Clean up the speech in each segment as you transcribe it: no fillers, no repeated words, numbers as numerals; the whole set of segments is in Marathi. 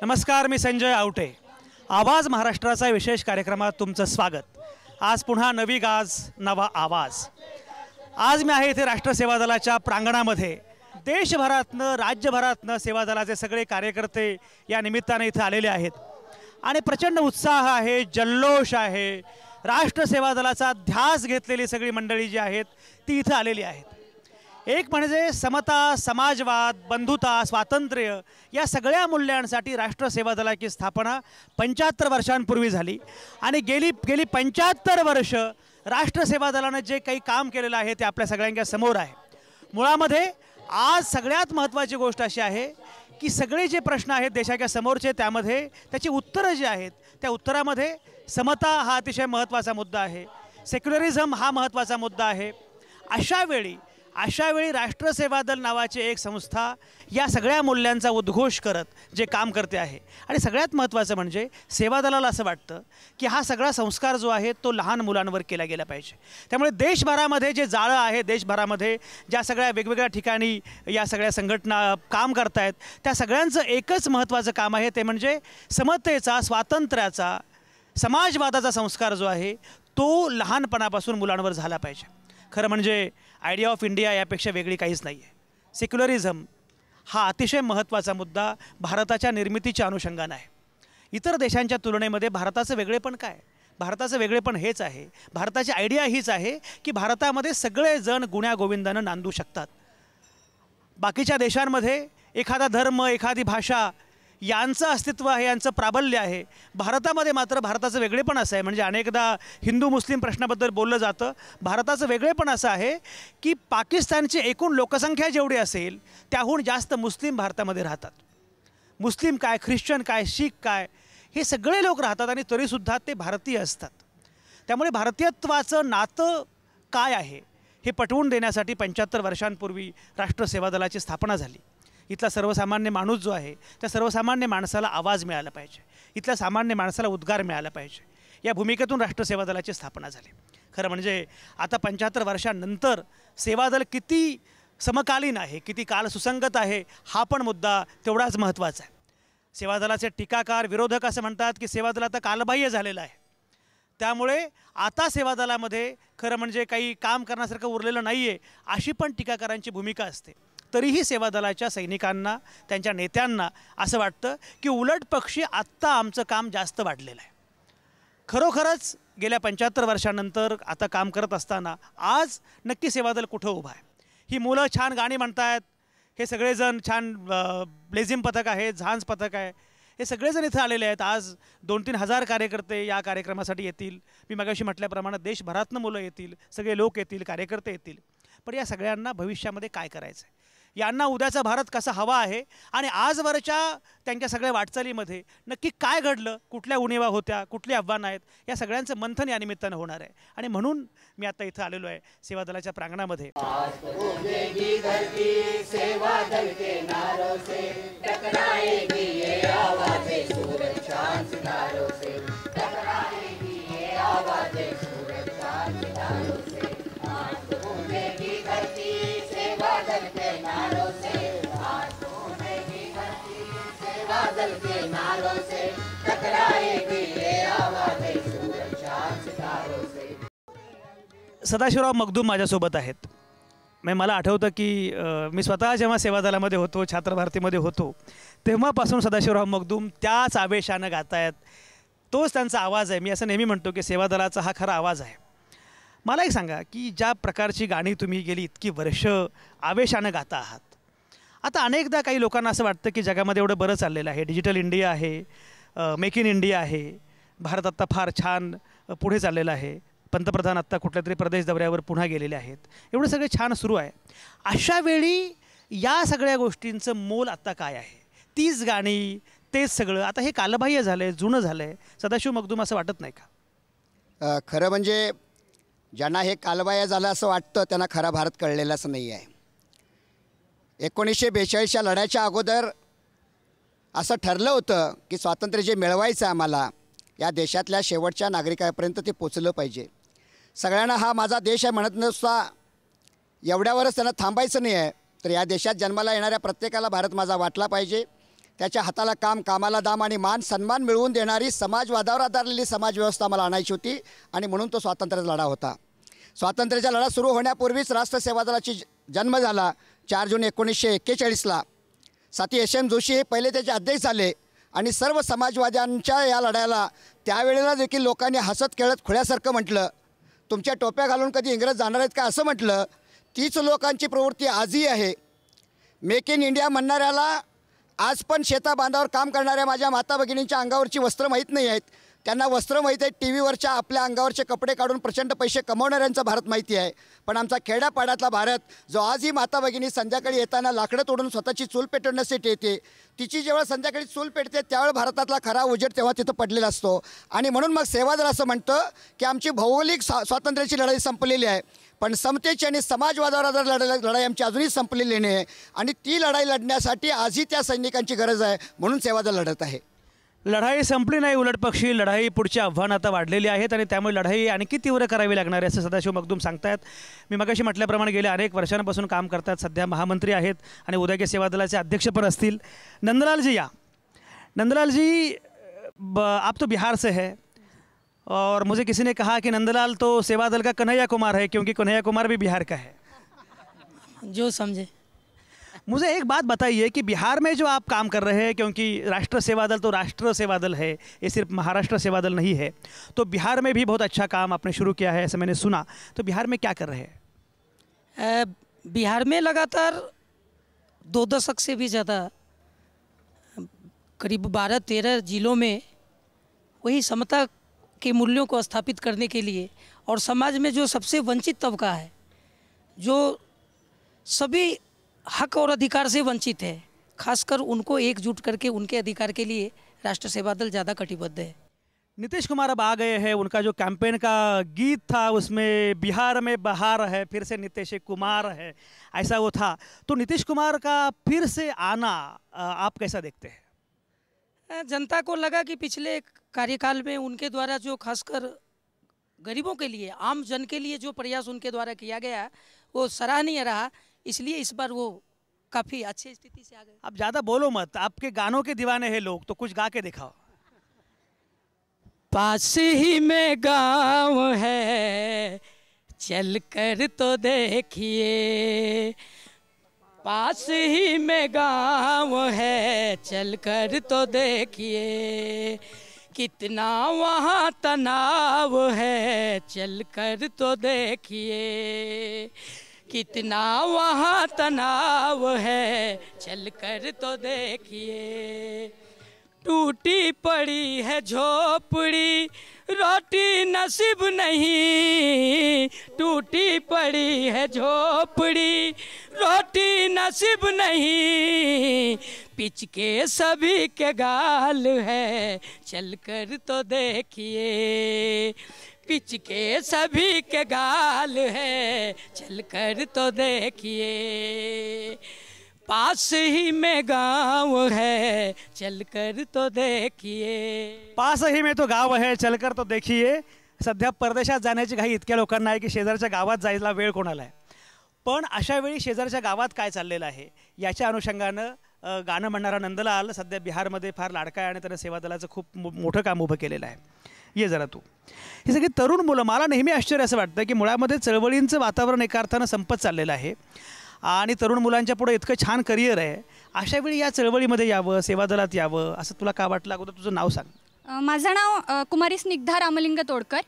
नमस्कार, मी संजय आवटे. आवाज महाराष्ट्राचा विशेष कार्यक्रमात तुमचं स्वागत. आज पुन्हा नवी गाज नवा आवाज. आज मी आहे इथे राष्ट्र सेवा दलाच्या प्रांगणामध्ये. देशभरातनं राज्यभरातनं सेवा दलाचे सगळे कार्यकर्ते या निमित्ताने इथे आलेले आहेत आणि प्रचंड उत्साह आहे, जल्लोष आहे. राष्ट्र सेवा दलाचा ध्यास घेतलेली सगळी मंडळी जी आहेत ती इथे आलेली आहेत. एक म्हणजे समता, समाजवाद, बंधुता, स्वातंत्र्य या सगळ्या मूल्यांसाठी राष्ट्र सेवा दलाची स्थापना 75 वर्षांपूर्वी झाली आणि गेली 75 वर्ष राष्ट्र सेवा दलाने जे काही काम केलेलं आहे ते आपल्या सगळ्यांच्या समोर आहे. मुळामध्ये आज सगळ्यात महत्त्वाची गोष्ट अशी आहे की सगळे जे प्रश्न आहेत देशाच्या समोरचे त्यामध्ये त्याची उत्तरं जी आहेत त्या उत्तरामध्ये समता हा अतिशय महत्त्वाचा मुद्दा आहे, सेक्युलरिझम हा महत्त्वाचा मुद्दा आहे. अशा वेळी राष्ट्र सेवा दल नावाची एक संस्था या सगळ्या मूल्यांचा उद्घोष करत जे काम करते आहे. आणि सगळ्यात महत्त्वाचं म्हणजे सेवा दलाला असं वाटतं की हा सगळा संस्कार जो आहे तो लहान मुलांवर केला गेला पाहिजे. त्यामुळे देशभरामध्ये जे जाळं आहे, देशभरामध्ये ज्या सगळ्या वेगवेगळ्या ठिकाणी या सगळ्या संघटना काम करत आहेत त्या सगळ्यांचं एकच महत्त्वाचं काम आहे, ते म्हणजे समतेचा, स्वातंत्र्याचा, समाजवादाचा संस्कार जो आहे तो लहानपणापासून मुलांवर झाला पाहिजे. खरं म्हणजे आयडिया ऑफ इंडिया यापेक्षा वेगळी काहीच नाही आहे. सेक्युलरिझम हा अतिशय महत्त्वाचा मुद्दा भारताच्या निर्मितीच्या अनुषंगानं आहे. इतर देशांच्या तुलनेमध्ये भारताचं वेगळेपण काय? भारताचं वेगळेपण हेच आहे, भारताची आयडिया हीच आहे की भारतामध्ये सगळेजण गुण्यागोविंदानं नांदू शकतात. बाकीच्या देशांमध्ये एखादा धर्म, एखादी भाषा यांचं अस्तित्व आहे, यांचं प्राबल्य आहे. भारतामध्ये मात्र भारताचं वेगळेपण असं आहे, म्हणजे अनेकदा हिंदू मुस्लिम प्रश्नाबद्दल बोललं जातं. भारताचं वेगळेपण असं आहे की पाकिस्तानची एकूण लोकसंख्या जेवढी असेल त्याहून जास्त मुस्लिम भारतामध्ये राहतात. मुस्लिम काय, ख्रिश्चन काय, शीख काय हे सगळे लोक राहतात आणि तरीसुद्धा ते भारतीय असतात. त्यामुळे भारतीयत्वाचं नातं काय आहे हे पटवून देण्यासाठी 75 वर्षांपूर्वी राष्ट्र सेवा दलाची स्थापना झाली. इथला सर्वसामान्य माणूस जो आहे त्या सर्वसामान्य माणसाला आवाज मिळाला पाहिजे, इथल्या सामान्य माणसाला उद्गार मिळाला पाहिजे, या भूमिकेतून राष्ट्र सेवा दलाची स्थापना झाली. खरं म्हणजे आता 75 वर्षांनंतर सेवा दल किती समकालीन आहे, किती काल सुसंगत आहे हा पण मुद्दा तेवढाच महत्त्वाचा आहे. सेवा दलाचे टीकाकार, विरोधक असं म्हणतात की सेवा दल आता कालबाह्य झालेलं आहे. त्यामुळे आता सेवा दलामध्ये खरं म्हणजे काही काम करण्यासारखं उरलेलं नाही आहे अशी पण टीकाकारांची भूमिका असते. तरीही सेवा दलाच्या सैनिकांना, त्यांच्या नेत्यांना असं वाटतं की उलट पक्षी आत्ता आमचं काम जास्त वाढलेलं आहे. खरोखरच गेल्या 75 वर्षांनंतर आता काम करत असताना आज नक्की सेवा दल कुठं उभं आहे? ही मुलं छान गाणी म्हणत आहेत, हे सगळेजण छान ब्लेझिम पथक आहे, झांज पथक आहे, हे सगळेजण इथं आलेले आहेत. आज 2-3 हजार कार्यकर्ते या कार्यक्रमासाठी येतील. मी मगाशी म्हटल्याप्रमाणे देशभरातनं मुलं येतील, सगळे लोक येतील, कार्यकर्ते येतील. पण या सगळ्यांना भविष्यामध्ये काय करायचं आहे, यांना उद्याचा भारत कसा हवा आहे आणि आजवरच्या त्यांच्या सगळ्या वाटचालीमध्ये नक्की काय घडलं, कुठल्या उणिवा होत्या, कुठली आव्हानं आहेत, या सगळ्यांचं मंथन या निमित्तानं होणार आहे. आणि म्हणून मी आता इथं आलेलो आहे सेवा दलाच्या प्रांगणामध्ये. सदाशिवराव मगदूम माझ्यासोबत आहेत. मला आठवतं की मी स्वतः जेव्हा सेवा दलामध्ये होतो, छात्र भारतीमध्ये होतो, तेव्हापासून सदाशिवराव मगदूम त्याच आवेशानं गातायत. तोच त्यांचा आवाज आहे. मी असं नेहमी म्हणतो की सेवा दलाचा हा खरा आवाज आहे. मला एक सांगा की ज्या प्रकारची गाणी तुम्ही गेली इतकी वर्ष आवेशानं गाता आहात, आता अनेकदा काही लोकांना असं वाटतं की जगामध्ये एवढं बरं चाललेलं आहे, डिजिटल इंडिया आहे, मेक इन इंडिया आहे, भारत आत्ता फार छान पुढे चाललेलं आहे, पंतप्रधान आत्ता कुठल्या तरी प्रदेश दौऱ्यावर पुन्हा गेलेले आहेत, एवढं सगळे छान सुरू आहे. अशा वेळी या सगळ्या गोष्टींचं मोल आत्ता काय आहे? तीच गाणी, तेच सगळं आता हे कालबाह्य झालं आहे, जुनं झालं आहे. सदाशिव मगदूम असं वाटत नाही का? खरं म्हणजे ज्यांना हे कालबाह्य झालं असं वाटतं त्यांना खरा भारत कळलेलाच नाही आहे. 1942च्या लढ्याच्या अगोदर असं ठरलं होतं की स्वातंत्र्य जे मिळवायचं आम्हाला या देशातल्या शेवटच्या नागरिकापर्यंत ते पोचलं पाहिजे. सगळ्यांना हा माझा देश आहे म्हणत नसता एवढ्यावरच त्यांना थांबायचं नाही आहे, तर या देशात जन्माला येणाऱ्या प्रत्येकाला भारत माझा वाटला पाहिजे. त्याच्या हाताला काम, कामाला दाम आणि मान सन्मान मिळवून देणारी समाजवादावर आधारलेली समाजव्यवस्था मला आणायची होती आणि म्हणून तो स्वातंत्र्याचा लढा होता. स्वातंत्र्याचा लढा सुरू होण्यापूर्वीच राष्ट्र सेवा दलाची जन्म झाला 4 जून 1941ला. साथी एस.एम. जोशी हे पहिले त्याचे अध्यक्ष झाले आणि सर्व समाजवाद्यांच्या या लढ्याला त्यावेळेला देखील लोकांनी हसत खेळत खुळ्यासारखं म्हटलं. तुमच्या टोप्या घालून कधी इंग्रज जाणार आहेत का असं म्हटलं. तीच लोकांची प्रवृत्ती आजही आहे. मेक इन इंडिया म्हणणाऱ्याला आज पण शेताबांधावर काम करणाऱ्या माझ्या माता भगिनींच्या अंगावरची वस्त्र माहीत नाही आहेत. त्यांना वस्त्र माहीत आहेत, टी व्हीवरच्या आपल्या अंगावरचे कपडे काढून प्रचंड पैसे कमवणाऱ्यांचा भारत माहिती आहे. पण आमचा खेड्यापाड्यातला भारत, जो आजही माता भगिनी संध्याकाळी येताना लाकडं तोडून स्वतःची चूल पेटवण्यासाठी येते, तिची जेव्हा संध्याकाळी चूल पेटते त्यावेळेस भारतातला खरा उजेड तेव्हा तिथं पडलेला असतो. आणि म्हणून मग सेवादल असं म्हणतं की आमची भौगोलिक स्वातंत्र्याची लढाई संपलेली आहे, पण समतेची आणि समाजवादावर लढाई आमची अजूनही संपलेली नाही. आणि ती लढाई लढण्यासाठी आजही त्या सैनिकांची गरज आहे, म्हणून सेवादल लढत आहे. लढाई संपली नाही, उलट पक्षी लढाई पुढची आव्हानं आता वाढलेली आहेत आणि त्यामुळे लढाई आणखी तीव्र करावी लागणार आहे असं सदाशिव मगदूम सांगतायत. मी मगाशी म्हटल्याप्रमाणे गेल्या अनेक वर्षांपासून काम करतात, सध्या महामंत्री आहेत आणि उद्या के सेवा दलाचे अध्यक्ष पण असतील. नंदलाल जी या. नंदलाल जी, आप तो बिहार से है और मुझे किसी ने कहा कि नंदलाल तो सेवा दल का कन्हैया कुमार है, क्योंकि कन्हैया कुमार भी बिहार का है. जो समझे. मुझे एक बात बताइए कि बिहार में जो आप काम कर रहे हैं, क्योंकि राष्ट्र सेवा दल तो राष्ट्र सेवा दल है, ये सिर्फ महाराष्ट्र सेवा दल नहीं है, तो बिहार में भी बहुत अच्छा काम आपने शुरू किया है ऐसा मैंने सुना. तो बिहार में क्या कर रहे हैं? बिहार में लगातार 2 दशक से भी ज़्यादा करीब 12-13 जिलों में वही समता के मूल्यों को स्थापित करने के लिए और समाज में जो सबसे वंचित तबका है, जो सभी हक और अधिकार से वंचित है, खासकर उनको एकजुट करके उनके अधिकार के लिए राष्ट्र सेवा दल ज़्यादा कटिबद्ध है. नीतीश कुमार अब आ गए हैं, उनका जो कैंपेन का गीत था उसमें बिहार में बहार है, फिर से नीतीश कुमार है, ऐसा वो था. तो नीतीश कुमार का फिर से आना आप कैसा देखते हैं? जनता को लगा कि पिछले कार्यकाल में उनके द्वारा जो खासकर गरीबों के लिए, आम जन के लिए जो प्रयास उनके द्वारा किया गया वो सराहनीय रहा, इसलिए इस बार वो काफ़ी अच्छी स्थिति से आ गए. आप ज़्यादा बोलो मत, आपके गानों के दीवाने हैं लोग, तो कुछ गा के दिखाओ. पास ही में गाँव है चल कर तो देखिए, पास ही में गाँव है चल कर तो देखिए, कितना वहाँ तनाव है चल कर तो देखिए, कितना वहाँ तनाव है चल कर तो देखिए, टूटी पड़ी है झोपड़ी रोटी नसीब नहीं, टूटी पड़ी है झोपड़ी रोटी नसीब नहीं, पिच के सभी के गाल है चल कर तो देखिए, पिच के सभी के गाल है चल कर तो देखिए, पास ही में गाँव है चलकर तो देखिए. पास ही में तो गाव है चलकर तो देखिए. सध्या परदेशात जाण्याची घाई इतक्या लोकांना आहे की शेजारच्या गावात जायला वेळ कोणाला आहे. पण अशा वेळी शेजारच्या गावात काय चाललेलं आहे याच्या अनुषंगानं गाणं म्हणणारा नंदलाल सध्या बिहारमध्ये फार लाडका आहे आणि त्यानं सेवा दलाचं खूप मोठं काम उभं केलेलं आहे. ये जरा तू. ही सगळी तरुण मुलं, मला नेहमी आश्चर्य असं वाटतं की मुळामध्ये चळवळींचं वातावरण एका अर्थानं संपत चाललेलं आहे आणि तरुण मुलांच्या पुढे इतकं छान करिअर आहे. अशा वेळी या चळवळीमध्ये यावं, सेवा दलात यावं असं तुला का वाटलं? अगोदर तुझं नाव सांग. माझं नाव कुमारी स्निग्धा रामलिंग तोडकर.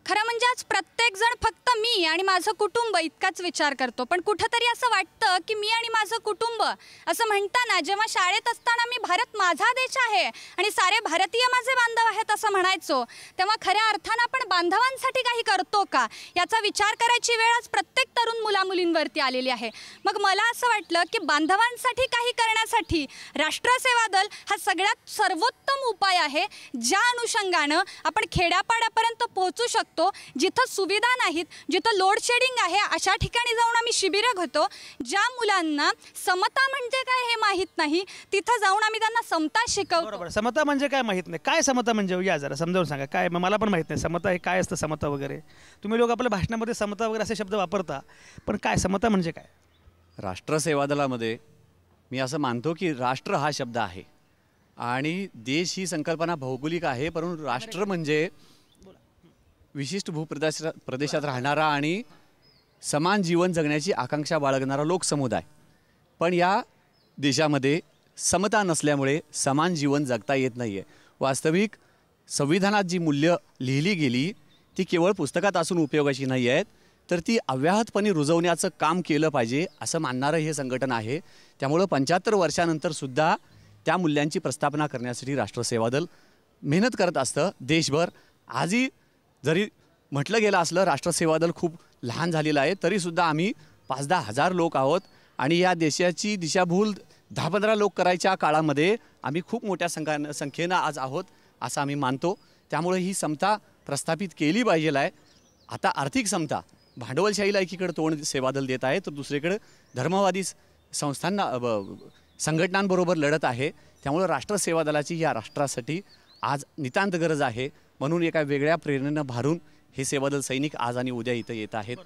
खरं म्हणजे आज प्रत्येकजण फक्त मी आणि माझं कुटुंब इतकाच विचार करतो, पण कुठंतरी असं वाटतं की मी आणि माझं कुटुंब असं म्हणताना जेव्हा शाळेत असताना मी भारत माझा देश आहे आणि सारे भारतीय माझे बांधव आहेत असं म्हणायचो, तेव्हा खऱ्या अर्थानं आपण बांधवांसाठी काही करतो का याचा विचार करायची वेळ आज प्रत्येक तरुण मुलामुलींवरती आलेली आहे. मग मला असं वाटलं की बांधवांसाठी काही करण्यासाठी राष्ट्र सेवा दल हा सगळ्यात सर्वोत्तम उपाय आहे, ज्या अनुषंगानं आपण खेड्यापाड्यापर्यंत पोहोचू शकतो. जिथं सुविधा नाहीत, जिथं लोड शेडिंग आहे अशा ठिकाणी जाऊन आम्ही शिबिरं घेतो. ज्या मुलांना समता म्हणजे काय हे माहीत नाही तिथं जाऊन आम्ही त्यांना समता शिकवतो. बरोबर. समता म्हणजे काय माहीत नाही, काय समता म्हणजे या जरा समजावून सांगा. काय मला पण माहीत नाही समता हे काय असतं. समता वगैरे तुम्ही लोक आपल्या भाषणामध्ये समता वगैरे असे शब्द वापरता, पण काय समता म्हणजे काय? राष्ट्र सेवा दलामध्ये मी असं मानतो की राष्ट्र हा शब्द आहे आणि देश ही संकल्पना भौगोलिक आहे, परंतु राष्ट्र म्हणजे विशिष्ट प्रदेशात राहणारा आणि समान जीवन जगण्याची आकांक्षा बाळगणारा लोकसमुदाय. पण या देशामध्ये समता नसल्यामुळे समान जीवन जगता येत नाही आहे. वास्तविक संविधानात जी मूल्य लिहिली गेली ती केवळ पुस्तकात असून उपयोगाची नाही आहेत, तर ती अव्याहतपणे रुजवण्याचं काम केलं पाहिजे असं मानणारं हे संघटन आहे. त्यामुळं 75 वर्षानंतरसुद्धा त्या मूल्यांची प्रस्थापना करण्यासाठी राष्ट्रसेवा दल मेहनत करत असतं देशभर. आजही जरी म्हटलं गेलं असलं राष्ट्रसेवा दल खूप लहान झालेलं आहे, तरीसुद्धा आम्ही 5-10 हजार लोक आहोत आणि या देशाची दिशाभूल 10-15 लोक करायच्या काळामध्ये आम्ही खूप मोठ्या संख्येनं आज आहोत असं आम्ही मानतो. त्यामुळे ही समता प्रस्थापित केली पाहिजे आहे. आता आर्थिक समता, भांडवलशाहीला एकीकडे तोंड सेवादल देत आहे, तर दुसरीकडे धर्मवादी संस्थांना संघटनांबरोबर लढत आहे. त्यामुळे राष्ट्रसेवा दलाची या राष्ट्रासाठी आज नितांत गरज आहे. म्हणून एका वेगळ्या प्रेरणेनं भारून हे सेवादल सैनिक आज आणि उद्या इथं येत आहेत.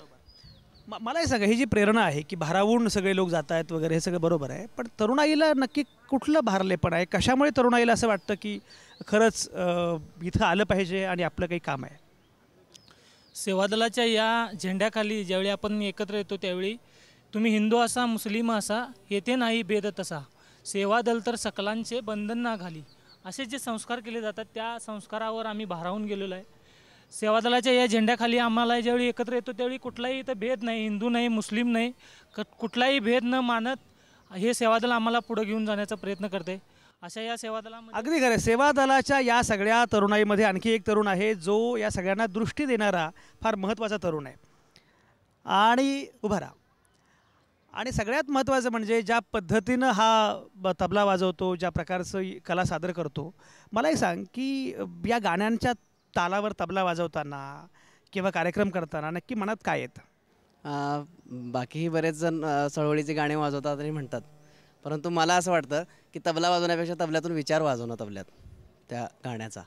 मला हे सांगा, ही जी प्रेरणा आहे की भारावून सगळे लोक जात आहेत वगैरे, हे सगळं बरोबर आहे, पण तरुणाईला नक्की कुठलं भारलेपण आहे? कशामुळे तरुणाईला असं वाटतं की खरंच इथं आलं पाहिजे आणि आपलं काही काम आहे? सेवादलाच्या या झेंड्याखाली ज्यावेळी आपण एकत्र येतो त्यावेळी तुम्ही हिंदू असा मुस्लिम असा येथे नाही भेद तसा, सेवादल तर सकलांचे बंधन ना घाली, असे जे संस्कार केले जातात त्या संस्कारावर आम्ही भारावून गेलेलो आहे. सेवादलाच्या या झेंड्याखाली आम्हाला ज्यावेळी एकत्र येतो त्यावेळी कुठलाही इथं भेद नाही, हिंदू नाही मुस्लिम नाही, कुठलाही भेद न मानत हे सेवादल आम्हाला पुढे घेऊन जाण्याचा प्रयत्न करते. अशा या सेवादलामध्ये अगदी खरं. सेवादलाच्या या सगळ्या तरुणाईमध्ये आणखी एक तरुण आहे जो या सगळ्यांना दृष्टी देणारा फार महत्त्वाचा तरुण आहे. आणि उभा राहा. आणि सगळ्यात महत्त्वाचं म्हणजे ज्या पद्धतीनं हा तबला वाजवतो, ज्या प्रकारचं कला सादर करतो, मला एक सांग की या गाण्यांच्या तालावर तबला वाजवताना किंवा कार्यक्रम करताना नक्की मनात काय येतं? बाकीही बरेच जण चळवळीचे गाणे वाजवतात आणि म्हणतात, परंतु मला असं वाटतं की तबला वाजवण्यापेक्षा तबल्यातून विचार वाजवणं तबल्यात त्या गाण्याचा,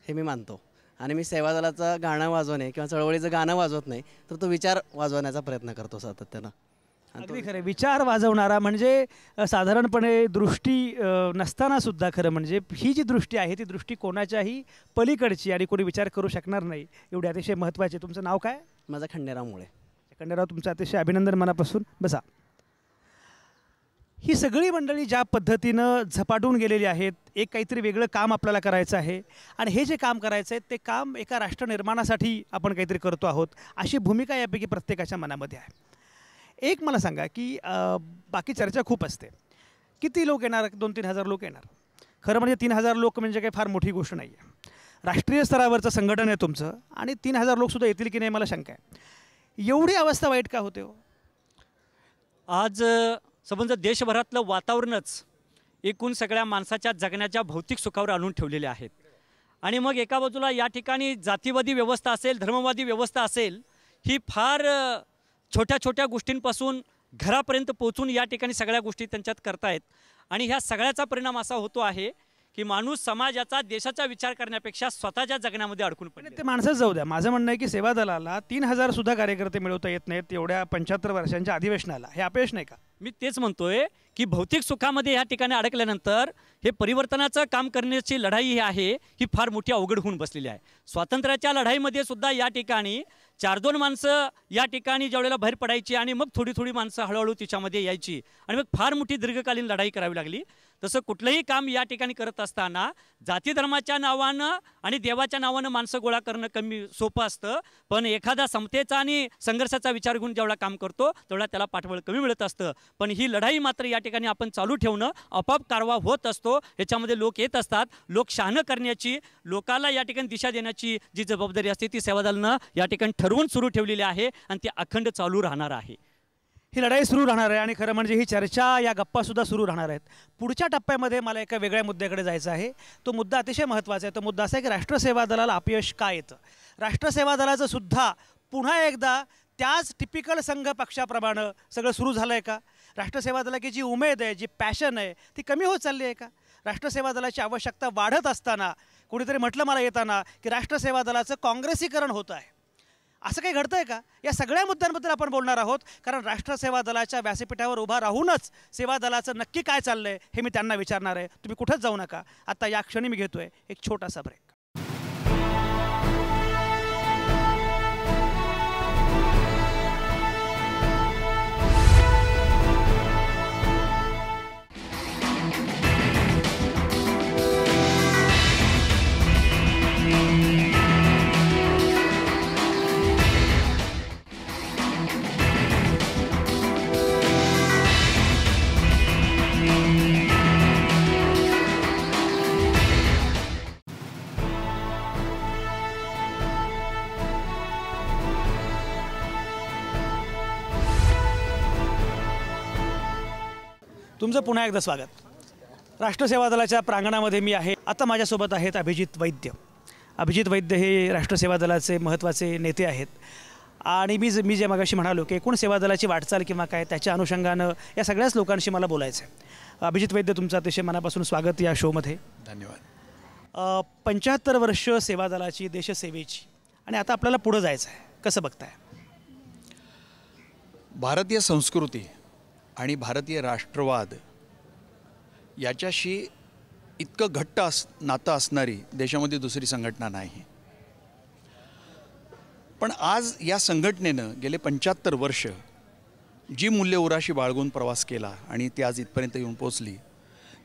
हे मी मानतो. आणि मी सेवादलाचं गाणं वाजवणे किंवा चळवळीचं गाणं वाजवत नाही, तर तो विचार वाजवण्याचा प्रयत्न करतो सातत्यानं. अगदी खरं. विचार वाजवणारा म्हणजे साधारणपणे दृष्टी नसताना सुद्धा खरं म्हणजे ही जी दृष्टी आहे ती दृष्टी कोणाच्याही पलीकडची आणि कोणी विचार करू शकणार नाही, एवढे अतिशय महत्त्वाचे. तुमचं नाव काय? माझा खंडेराव मुळे. खंडेराव, तुमचं अतिशय अभिनंदन मनापासून. बसा. ही सगळी मंडळी ज्या पद्धतीनं झपाटून गेलेली आहेत, एक काहीतरी वेगळं काम आपल्याला करायचं आहे आणि हे जे काम करायचं आहे ते काम एका राष्ट्रनिर्माणासाठी आपण काहीतरी करतो आहोत, अशी भूमिका यापैकी प्रत्येकाच्या मनामध्ये आहे. एक मला सांगा की बाकी चर्चा खूप असते, किती लोक येणार? 2-3 हजार लोक येणार. खरं म्हणजे 3 हजार लोक म्हणजे काही फार मोठी गोष्ट नाही आहे. राष्ट्रीय स्तरावरचं संघटन आहे तुमचं आणि 3 हजार लोकसुद्धा येतील की नाही मला शंका आहे. एवढी अवस्था वाईट का होते हो? आज समजा देशभरातलं वातावरणच एकूण सगळ्या माणसाच्या जगण्याच्या भौतिक सुखावर आणून ठेवलेले आहेत. आणि मग एका बाजूला या ठिकाणी जातीवादी व्यवस्था असेल, धर्मवादी व्यवस्था असेल, ही फार छोट्या छोट्या गोष्टींपासून घरापर्यंत पोहोचून या ठिकाणी सगळ्या गोष्टी त्यांच्यात करतायत. आणि ह्या सगळ्याचा परिणाम असा होतो आहे की माणूस समाजाचा देशाचा विचार करण्यापेक्षा स्वतःच्या जगण्यामध्ये अडकून पडले. ते माणसंच जाऊ द्या. माझं म्हणणं आहे की सेवा दलाला 3000 सुद्धा कार्यकर्ते मिळवता येत नाहीत एवढ्या 75 वर्षांच्या अधिवेशनाला. हे अपयश नाही का? मी तेच म्हणतोय की भौतिक सुखामध्ये या ठिकाणी अडकल्यानंतर हे परिवर्तनाचं काम करण्याची लढाई ही आहे, ही फार मोठी अवघड होऊन बसलेली आहे. स्वातंत्र्याच्या लढाईमध्ये सुद्धा या ठिकाणी 4-2 माणसं या ठिकाणी ज्यावेळेला बाहेर पडायची आणि मग थोडी थोडी माणसं हळूहळू तिच्यामध्ये यायची आणि मग फार मोठी दीर्घकालीन लढाई करावी लागली. तसं कुठलंही काम या ठिकाणी करत असताना जाती धर्माच्या नावानं आणि देवाच्या नावानं माणसं गोळा करणं कमी सोपं असतं, पण एखादा समतेचा आणि संघर्षाचा विचार घेऊन जेवढा काम करतो तेवढा त्याला पाठबळ कमी मिळत असतं. पण ही लढाई मात्र या ठिकाणी आपण चालू ठेवणं आपोआप कारवा होत असतो. ह्याच्यामध्ये लोक येत असतात. लोक शहाणं करण्याची, लोकाला या ठिकाणी दिशा देण्याची जी जबाबदारी असते ती सेवादलानं या ठिकाणी ठरवून सुरू ठेवलेली आहे आणि ती अखंड चालू राहणार आहे. ही लढाई सुरू राहणार आहे आणि खरं म्हणजे ही चर्चा, या गप्पासुद्धा सुरू राहणार आहेत. पुढच्या टप्प्यामध्ये मला एका वेगळ्या मुद्द्याकडे जायचं आहे. तो मुद्दा अतिशय महत्त्वाचा आहे. तो मुद्दा असा आहे की राष्ट्रसेवा दलाला अपयश का येतं? राष्ट्रसेवा दलाचं सुद्धा पुन्हा एकदा त्याच टिपिकल संघ पक्षाप्रमाणे सगळं सुरू झालं आहे का? राष्ट्रसेवा दलाची जी उमेद आहे, जी पॅशन आहे, ती कमी होत चालली आहे का? राष्ट्रसेवा दलाची आवश्यकता वाढत असताना कोणीतरी म्हटलं मला येताना की राष्ट्रसेवा दलाचं काँग्रेसीकरण होतं आहे. असं काही घडतंय का? या सगळ्या मुद्द्यांबद्दल आपण बोलणार आहोत, कारण राष्ट्र सेवा दलाच्या व्यासपीठावर उभा राहूनच सेवा दलाचं नक्की काय चाललंय हे मी त्यांना विचारणार आहे. तुम्ही कुठंच जाऊ नका. आता या क्षणी मी घेतोय एक छोटासा ब्रेक. तुमचं पुन्हा एकदा स्वागत. राष्ट्र सेवा दलाच्या प्रांगणामध्ये मी आहे. आता माझ्यासोबत आहेत अभिजित वैद्य. अभिजित वैद्य हे राष्ट्र सेवा दलाचे महत्त्वाचे नेते आहेत आणि मी जे मगाशी म्हणालो की एकूण सेवा दलाची वाटचाल किंवा काय त्याच्या अनुषंगानं या सगळ्याच लोकांशी मला बोलायचं आहे. अभिजित वैद्य, तुमचं अतिशय मनापासून स्वागत या शोमध्ये. धन्यवाद. 75 वर्ष सेवा दलाची, देशसेवेची, आणि आता आपल्याला पुढं जायचं आहे. कसं बघताय? भारतीय संस्कृती आणि भारतीय राष्ट्रवाद याच्याशी इतकं घट्ट नातं असणारी देशामध्ये दुसरी संघटना नाही. पण आज या संघटनेनं गेले 75 वर्ष जी मूल्य उराशी बाळगून प्रवास केला आणि ती आज इथपर्यंत येऊन पोचली,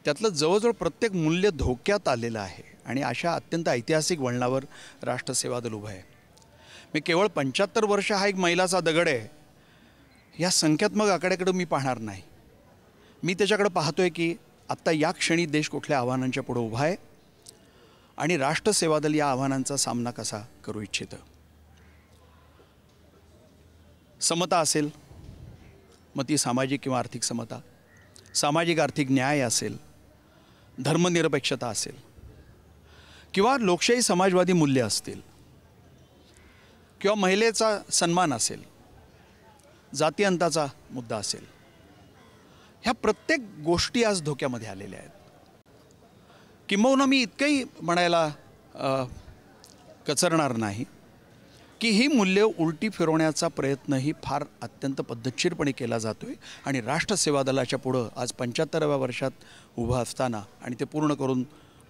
त्यातलं जवळजवळ प्रत्येक मूल्य धोक्यात आलेलं आहे. आणि अशा अत्यंत ऐतिहासिक वळणावर राष्ट्रसेवा दल उभं आहे. मी केवळ 75 वर्ष हा एक मैलाचा दगड आहे या संख्यात्मक आकड्याकडे मी पाहणार नाही. मी त्याच्याकडे पाहतोय की आत्ता या क्षणी देश कुठल्या आव्हानांच्या पुढे उभा आहे आणि राष्ट्रसेवा दल या आव्हानांचा सामना कसा करू इच्छितं. समता असेल, मग ती सामाजिक किंवा आर्थिक समता, सामाजिक आर्थिक न्याय असेल, धर्मनिरपेक्षता असेल किंवा लोकशाही समाजवादी मूल्य असतील किंवा महिलेचा सन्मान असेल, जातीअंताचा मुद्दा असेल, ह्या प्रत्येक गोष्टी आज धोक्यामध्ये आलेल्या आहेत. किंबहुना मी इतकंही म्हणायला कचरणार नाही की ही मूल्य उलटी फिरवण्याचा प्रयत्नही फार अत्यंत पद्धतशीरपणे केला जातो आहे. आणि राष्ट्रसेवा दलाच्या पुढं आज 75व्या वर्षात उभं असताना आणि ते पूर्ण करून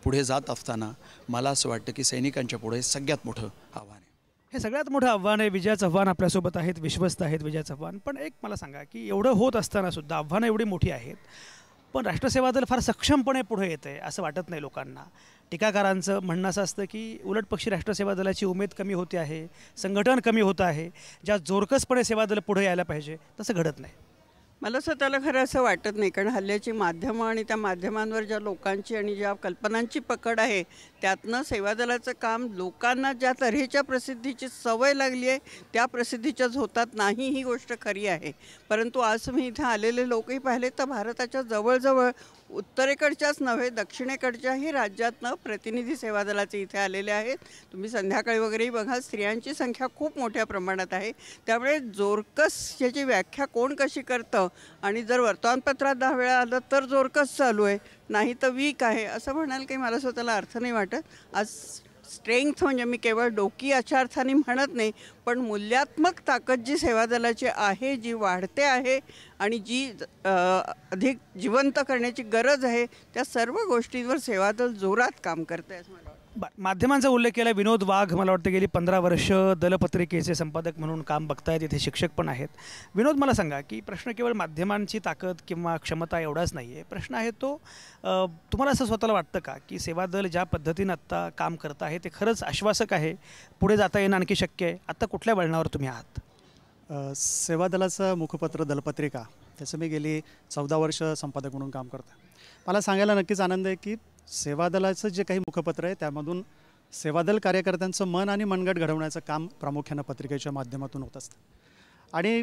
पुढे जात असताना मला असं वाटतं की सैनिकांच्या पुढे सगळ्यात मोठं आव्हान आहे. हे सगळ्यात मोठं आव्हान आहे. विजय चव्हाण आपल्यासोबत आहेत, विश्वस्त आहेत विजय चव्हाण. पण एक मला सांगा की एवढं होत असताना सुद्धा आव्हानं एवढी मोठी आहेत, पण राष्ट्रसेवा दल फार सक्षमपणे पुढे येतं आहे असं वाटत नाही लोकांना. टीकाकारांचं म्हणणं असं असतं की उलट पक्षी राष्ट्रसेवा दलाची उमेद कमी होते आहे, संघटन कमी होतं आहे. ज्या जोरकसपणे सेवा दल पुढे यायला पाहिजे तसं घडत नाही. मला स्वतःला खरं असं वाटत नाही, कारण हल्ल्याची माध्यमं आणि त्या माध्यमांवर ज्या लोकांची आणि ज्या कल्पनांची पकड आहे त्यातनं सेवा दलाचं काम लोकांना ज्या तऱ्हेच्या प्रसिद्धीची सवय लागली आहे त्या प्रसिद्धीच्याच होतात नाही, ही गोष्ट खरी आहे. परंतु आज मी इथं आलेले लोकही पाहिले तर भारताच्या जवळजवळ उत्तरेकडच्याच नव्हे दक्षिणेकडच्याही राज्यातनं प्रतिनिधी सेवा दलाचे इथे आलेले आहेत. तुम्ही संध्याकाळी वगैरेही बघा, स्त्रियांची संख्या खूप मोठ्या प्रमाणात आहे. त्यामुळे जोरकस याची व्याख्या कोण कशी करतं आणि जर वर्तमानपत्रात 10 वेळा आलं तर जोरकस चालू आहे, नाही तर वीक आहे असं म्हणाल काही मला स्वतःला अर्थ नाही वाटत. आज स्ट्रेंथ म्हणजे मी केवळ डोकी याच्या अर्थाने म्हणत नाही, पण मूल्यात्मक ताकद जी सेवा दलाची आहे, जी वाढते आहे आणि जी अधिक जिवंत करण्याची गरज आहे, त्या सर्व गोष्टींवर सेवा दल जोरात काम करते असं मला वाटतं. माध्यमांचा उल्लेख केला. विनोद वाघ मला वाटतं गेली 15 वर्ष दलपत्रिकेचे संपादक म्हणून काम बघतायत, इथे शिक्षक पण आहेत. विनोद, मला सांगा की प्रश्न केवळ माध्यमांची ताकद किंवा क्षमता एवढाच नाही आहे. प्रश्न आहे तो तुम्हाला असं स्वतःला वाटतं का की सेवा दल ज्या पद्धतीनं आत्ता काम करत आहे ते खरंच आश्वासक आहे, पुढे जाता येणं आणखी शक्य आहे? आत्ता कुठल्या वळणावर तुम्ही आहात? सेवा दलाचं मुखपत्र दलपत्रिका त्याचं मी गेली 14 वर्ष संपादक म्हणून काम करतो. मला सांगायला नक्कीच आनंद आहे की सेवा दलाचं जे काही मुखपत्र आहे त्यामधून सेवादल कार्यकर्त्यांचं मन आणि मनगट घडवण्याचं काम प्रामुख्यानं पत्रिकेच्या माध्यमातून होत असतं. आणि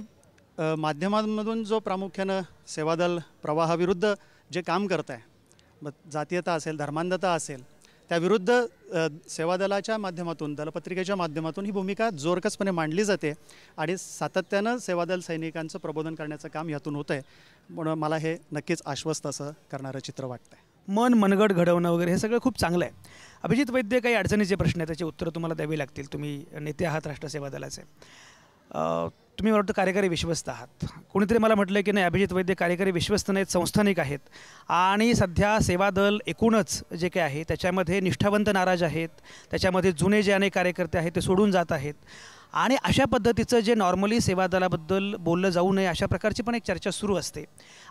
माध्यमांमधून जो प्रामुख्यानं सेवादल प्रवाहाविरुद्ध जे काम करत आहे, मग जातीयता असेल, धर्मांधता असेल, त्याविरुद्ध सेवादलाच्या माध्यमातून, दलपत्रिकेच्या माध्यमातून ही भूमिका जोरकसपणे मांडली जाते आणि सातत्यानं सेवादल सैनिकांचं प्रबोधन करण्याचं काम यातून होतं आहे. म्हणून मला हे नक्कीच आश्वस्त असं करणारं चित्र वाटतं आहे. मन मनगट घडवणं वगैरे हे सगळं खूप चांगलं आहे. अभिजित वैद्य, काही अडचणीचे प्रश्न आहेत, त्याची उत्तरं तुम्हाला द्यावी लागतील. तुम्ही नेते आहात राष्ट्र सेवा दलाचे, तुम्ही मला वाटतं कार्यकारी विश्वस्त आहात. कोणीतरी मला म्हटलं की नाही, अभिजित वैद्य कार्यकारी विश्वस्त नाहीत, संस्थानिक आहेत. आणि सध्या सेवा दल एकूणच जे काही आहे त्याच्यामध्ये निष्ठावंत नाराज आहेत, त्याच्यामध्ये जुने जे अनेक कार्यकर्ते आहेत ते सोडून जात आहेत. आणि अशा पद्धतीचं जे नॉर्मली सेवा दलाबद्दल बोललं जाऊ नये अशा प्रकारची पण एक चर्चा सुरू असते.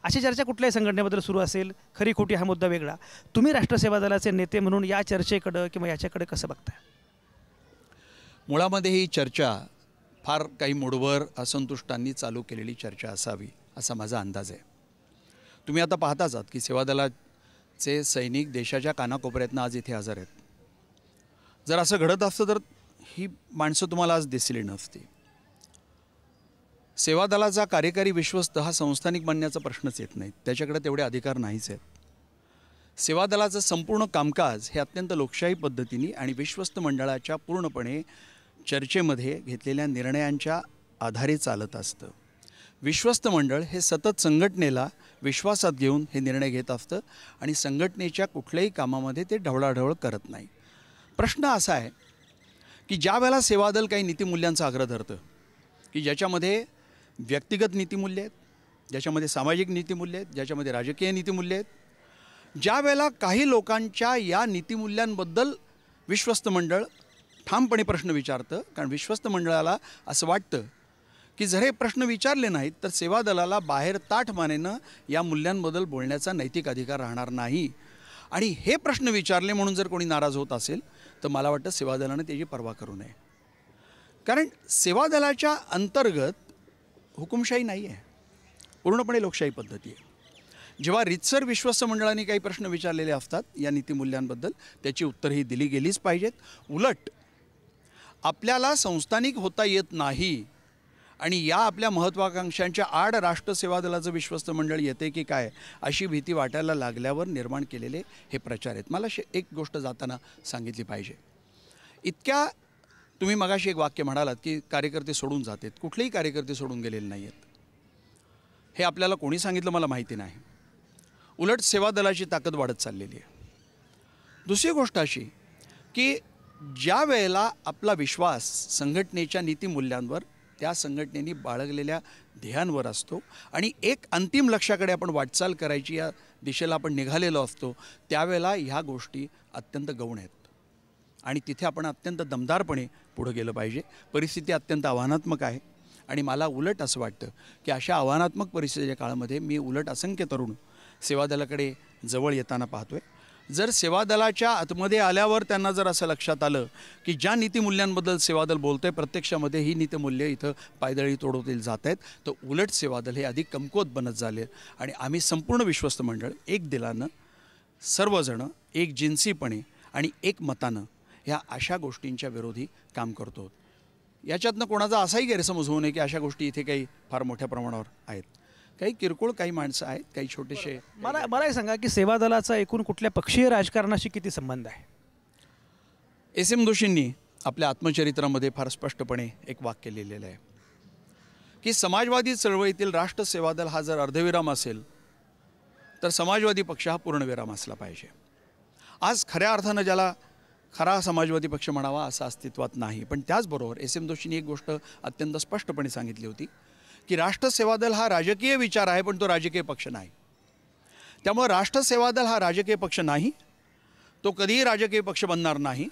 अशी चर्चा कुठल्याही संघटनेबद्दल सुरू असेल, खरी खोटी हा मुद्दा वेगळा. तुम्ही राष्ट्र सेवा दलाचे नेते म्हणून या चर्चेकडं किंवा याच्याकडे कसं बघताय? मुळामध्ये ही चर्चा फार काही मूडवर असंतुष्टांनी चालू केलेली चर्चा असावी असा माझा अंदाज आहे. तुम्ही आता पाहताच आहात की सेवा दलाचे सैनिक देशाच्या कानाकोपऱ्यातनं आज इथे हजर आहेत. जर असं घडत असतं तर ही माणसं तुम्हाला आज दिसली नसती. सेवा दलाचा कार्यकारी विश्वस्त हा संस्थानिक बनण्याचा प्रश्नच येत नाही, त्याच्याकडे तेवढे अधिकार नाहीच आहेत. सेवा दलाचं संपूर्ण कामकाज हे अत्यंत लोकशाही पद्धतीने आणि विश्वस्त मंडळाच्या पूर्णपणे चर्चेमध्ये घेतलेल्या निर्णयांच्या आधारे चालत असतं. विश्वस्त मंडळ हे सतत संघटनेला विश्वासात घेऊन हे निर्णय घेत असतं आणि संघटनेच्या कुठल्याही कामामध्ये ते ढवळाढवळ करत नाही. प्रश्न असा आहे की ज्या वेळेला सेवा दल काही नीतिमूल्यांचा आग्रह धरतं की ज्याच्यामध्ये व्यक्तिगत नीतिमूल्य आहेत, ज्याच्यामध्ये सामाजिक नीतिमूल्य आहेत, ज्याच्यामध्ये राजकीय नीतिमूल्य आहेत, ज्या वेळेला काही लोकांच्या या नीतिमूल्यांबद्दल विश्वस्त मंडळ ठामपणे प्रश्न विचारतं, कारण विश्वस्त मंडळाला असं वाटतं की जर हे प्रश्न विचारले नाहीत तर सेवा दलाला बाहेर ताठमानेनं या मूल्यांबद्दल बोलण्याचा नैतिक अधिकार राहणार नाही. आणि हे प्रश्न विचारले म्हणून जर कोणी नाराज होत असेल तर मला वाटतं सेवा दलानं त्याची पर्वा करू नये. कारण सेवा दलाच्या अंतर्गत हुकुमशाही नाही आहे, पूर्णपणे लोकशाही पद्धती आहे. जेव्हा रीतसर विश्वस्त मंडळाने काही प्रश्न विचारलेले असतात या नीतिमूल्यांबद्दल त्याची उत्तरही दिली गेलीच पाहिजेत. उलट आपल्याला संस्थानिक होता येत नाही आणि या आपल्या महत्त्वाकांक्षांच्या आड राष्ट्र सेवा दलाचं विश्वस्त मंडळ येते की काय अशी भीती वाटायला लागल्यावर निर्माण केलेले हे प्रचार आहेत. मला एक गोष्ट जाताना सांगितली पाहिजे. इतक्या तुम्ही मगाशी एक वाक्य म्हणालात की कार्यकर्ते सोडून जातात. कुठलेही कार्यकर्ते सोडून गेलेले नाही आहेत. हे आपल्याला कोणी सांगितलं मला माहिती नाही. उलट सेवा दलाची ताकद वाढत चाललेली आहे. दुसरी गोष्ट अशी की ज्या वेळेला आपला विश्वास संघटनेच्या नीतिमूल्यांवर, त्या संघटनेने बाळगलेल्या ध्येयांवर असतो आणि एक अंतिम लक्ष्याकडे आपण वाटचाल करायची या दिशेला आपण निघालेलो असतो, त्यावेळेला ह्या गोष्टी अत्यंत गौण आहेत आणि तिथे आपण अत्यंत दमदारपणे पुढे गेलं पाहिजे. परिस्थिती अत्यंत आव्हानात्मक आहे आणि मला उलट असं वाटतं की अशा आव्हानात्मक परिस्थितीच्या काळामध्ये मी उलट असंख्य तरुण सेवा दलाकडे जवळ येताना पाहतो आहे. जर सेवा दलाच्या आतमध्ये आल्यावर त्यांना जर असं लक्षात आलं की ज्या नीतिमूल्यांबद्दल सेवा दल बोलतं आहे प्रत्यक्षामध्ये ही नीतिमूल्य इथं पायदळी तोडवतील जात आहेत, तर उलट सेवा दल हे अधिक कमकुवत बनत झाले आणि आम्ही संपूर्ण विश्वस्त मंडळ एक दिलानं, सर्वजणं एक जिन्सीपणे आणि एक मतानं ह्या अशा गोष्टींच्या विरोधी काम करतो. याच्यातनं कोणाचा असाही गैरसमज होऊ नये की अशा गोष्टी इथे काही फार मोठ्या प्रमाणावर आहेत. काही किरकोळ काही माणसं आहेत, काही छोटेसे. मला हे सांगा की सेवा दलाचा एकूण कुठल्या पक्षीय राजकारणाशी किती संबंध आहे? SM जोशींनी आपल्या आत्मचरित्रामध्ये फार स्पष्टपणे एक वाक्य लिहिलेलं आहे की समाजवादी चळवळीतील राष्ट्र सेवा दल हा जर अर्धविराम असेल तर समाजवादी पक्ष हा पूर्णविराम असला पाहिजे. आज खऱ्या अर्थानं ज्याला खरा समाजवादी पक्ष म्हणावा असा अस्तित्वात नाही. पण त्याचबरोबर SM जोशींनी एक गोष्ट अत्यंत स्पष्टपणे सांगितली होती की राष्ट्र सेवा दल हा राजकीय विचार आहे पण तो राजकीय पक्ष नाही. त्यामुळे राष्ट्र सेवा दल हा राजकीय पक्ष नाही, तो कधीही राजकीय पक्ष बनणार नाही.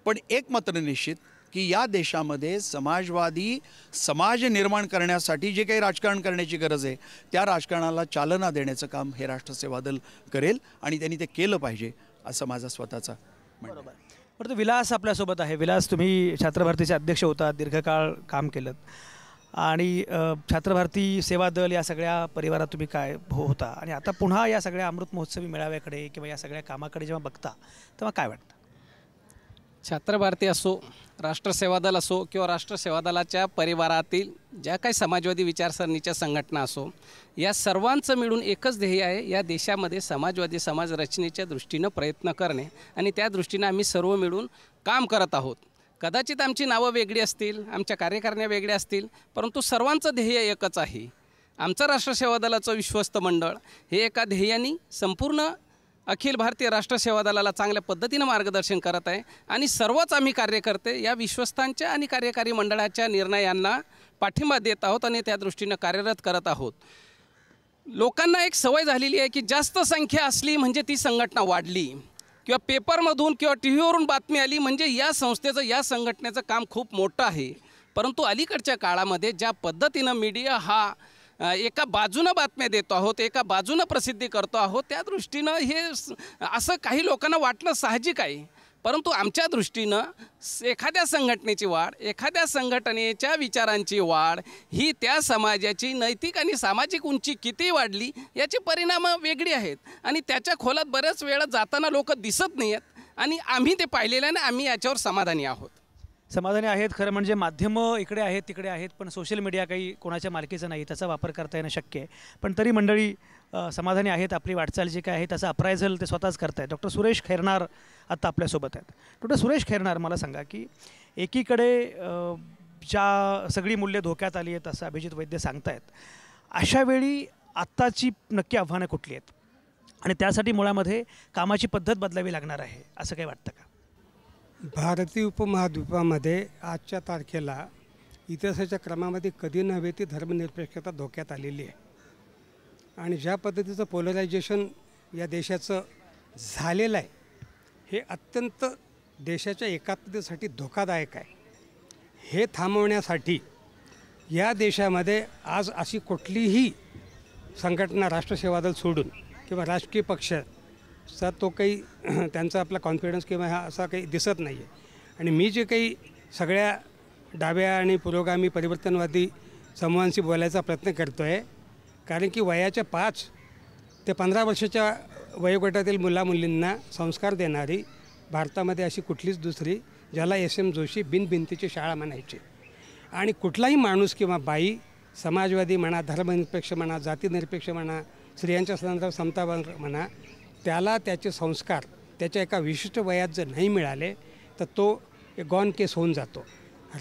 पण एक मात्र निश्चित की या देशामध्ये समाजवादी समाज निर्माण करण्यासाठी जे काही राजकारण करण्याची गरज आहे त्या राजकारणाला चालना देण्याचं काम हे राष्ट्र सेवा दल करेल आणि त्यांनी ते केलं पाहिजे असं माझा स्वतःचा म्हणणं आहे. बरं, तो विलास आपल्यासोबत आहे. विलास, तुम्ही छात्रभारतीचे अध्यक्ष होता, दीर्घकाळ काम केलं आणि छात्रभारती सेवा दल या सगळ्या परिवारात तुम्ही काय होता आणि आता पुन्हा या सगळ्या अमृत महोत्सवी मेळाव्याकडे किंवा या सगळ्या कामाकडे जेव्हा बघता तेव्हा काय वाटतं? छात्रभारती असो, राष्ट्र सेवा दल असो किंवा राष्ट्र सेवा दलाच्या परिवारातील ज्या काही समाजवादी विचारसरणीच्या संघटना असो, या सर्वांचं मिळून एकच ध्येय आहे, या देशामध्ये समाजवादी समाज रचनेच्या दृष्टीनं प्रयत्न करणे आणि त्या दृष्टीनं आम्ही सर्व मिळून काम करत आहोत. कदाचित आमची नावं वेगळी असतील, आमच्या कार्यकारिण्या वेगळ्या असतील, परंतु सर्वांचं ध्येय एकच आहे. आमचं राष्ट्र सेवा दलाचं विश्वस्त मंडळ हे एका ध्येयाने संपूर्ण अखिल भारतीय राष्ट्र सेवा दलाला चांगल्या पद्धतीनं मार्गदर्शन करत आहे आणि सर्वच आम्ही कार्यकर्ते या विश्वस्तांच्या आणि कार्यकारी मंडळाच्या निर्णयांना पाठिंबा देत आहोत आणि त्या दृष्टीनं कार्यरत करत आहोत. लोकांना एक सवय झालेली आहे की जास्त संख्या असली म्हणजे ती संघटना वाढली, किंवा पेपरमधून किंवा टी व्हीवरून बातमी आली म्हणजे या संस्थेचं या संघटनेचं काम खूप मोठं आहे. परंतु अलीकडच्या काळामध्ये ज्या पद्धतीनं मीडिया हा एका बाजूनं बातम्या देतो आहोत, एका बाजूनं प्रसिद्धी करतो आहोत, त्या दृष्टीनं हे असं काही लोकांना वाटणं साहजिक आहे. परंतु आमच्या दृष्टीनं एखाद्या संघटनेची वाढ, एखाद्या संघटनेच्या विचारांची वाढ ही त्या समाजाची नैतिक आणि सामाजिक उंची किती वाढली याचे परिणाम वेगळी आहेत आणि त्याच्या खोलात बऱ्याच वेळा जाताना लोक दिसत नाही आहेत आणि आम्ही ते पाहिलेलं आहे आणि आम्ही याच्यावर समाधानी आहोत. समाधानी आहेत. खरं म्हणजे माध्यमं इकडे आहेत तिकडे आहेत, पण सोशल मीडिया काही कोणाच्या मालकीचं नाही, त्याचा वापर करता येणं शक्य आहे. पण तरी मंडळी समाधानी आहेत. आपली वाटचाल जी काय आहे त्याचं अप्रायझल ते स्वतःच करतायत. डॉक्टर सुरेश खैरनार आत्ता आपल्यासोबत आहेत. डॉक्टर सुरेश खैरनार, मला सांगा की एकीकडे ज्या सगळी मूल्य धोक्यात आली आहेत असं अभिजित वैद्य सांगतायत, अशावेळी आत्ताची नक्की आव्हानं कुठली आहेत आणि त्यासाठी मुळामध्ये कामाची पद्धत बदलावी लागणार आहे असं काही वाटतं का? भारतीय उपमहाद्वीपामध्ये आजच्या तारखेला इतिहासाच्या क्रमामध्ये कधी नव्हे ती धर्मनिरपेक्षता धोक्यात आलेली आहे आणि ज्या पद्धतीचं पोलरायझेशन या देशाचं झालेलं आहे हे अत्यंत देशाच्या एकात्मतेसाठी धोकादायक आहे. हे थांबवण्यासाठी या देशामध्ये आज अशी कुठलीही संघटना राष्ट्रसेवा दल सोडून किंवा राजकीय पक्षाचा तो काही त्यांचा आपला कॉन्फिडन्स किंवा हा असा काही दिसत नाही आहे. आणि मी जे काही सगळ्या डाव्या आणि पुरोगामी परिवर्तनवादी समूहांशी बोलायचा प्रयत्न करतो आहे, कारण की वयाच्या 5 ते 15 वर्षाच्या वयोगटातील मुलामुलींना संस्कार देणारी भारतामध्ये अशी कुठलीच दुसरी, ज्याला SM जोशी बिनभिंतीची शाळा म्हणायची. आणि कुठलाही माणूस किंवा बाई समाजवादी म्हणा, धर्मनिरपेक्ष म्हणा, जातीनिरपेक्ष म्हणा, स्त्रियांच्या संदर्भात समता म्हणा, त्याला त्याचे संस्कार त्याच्या एका विशिष्ट वयात जर नाही मिळाले तर तो गॉन केस होऊन जातो.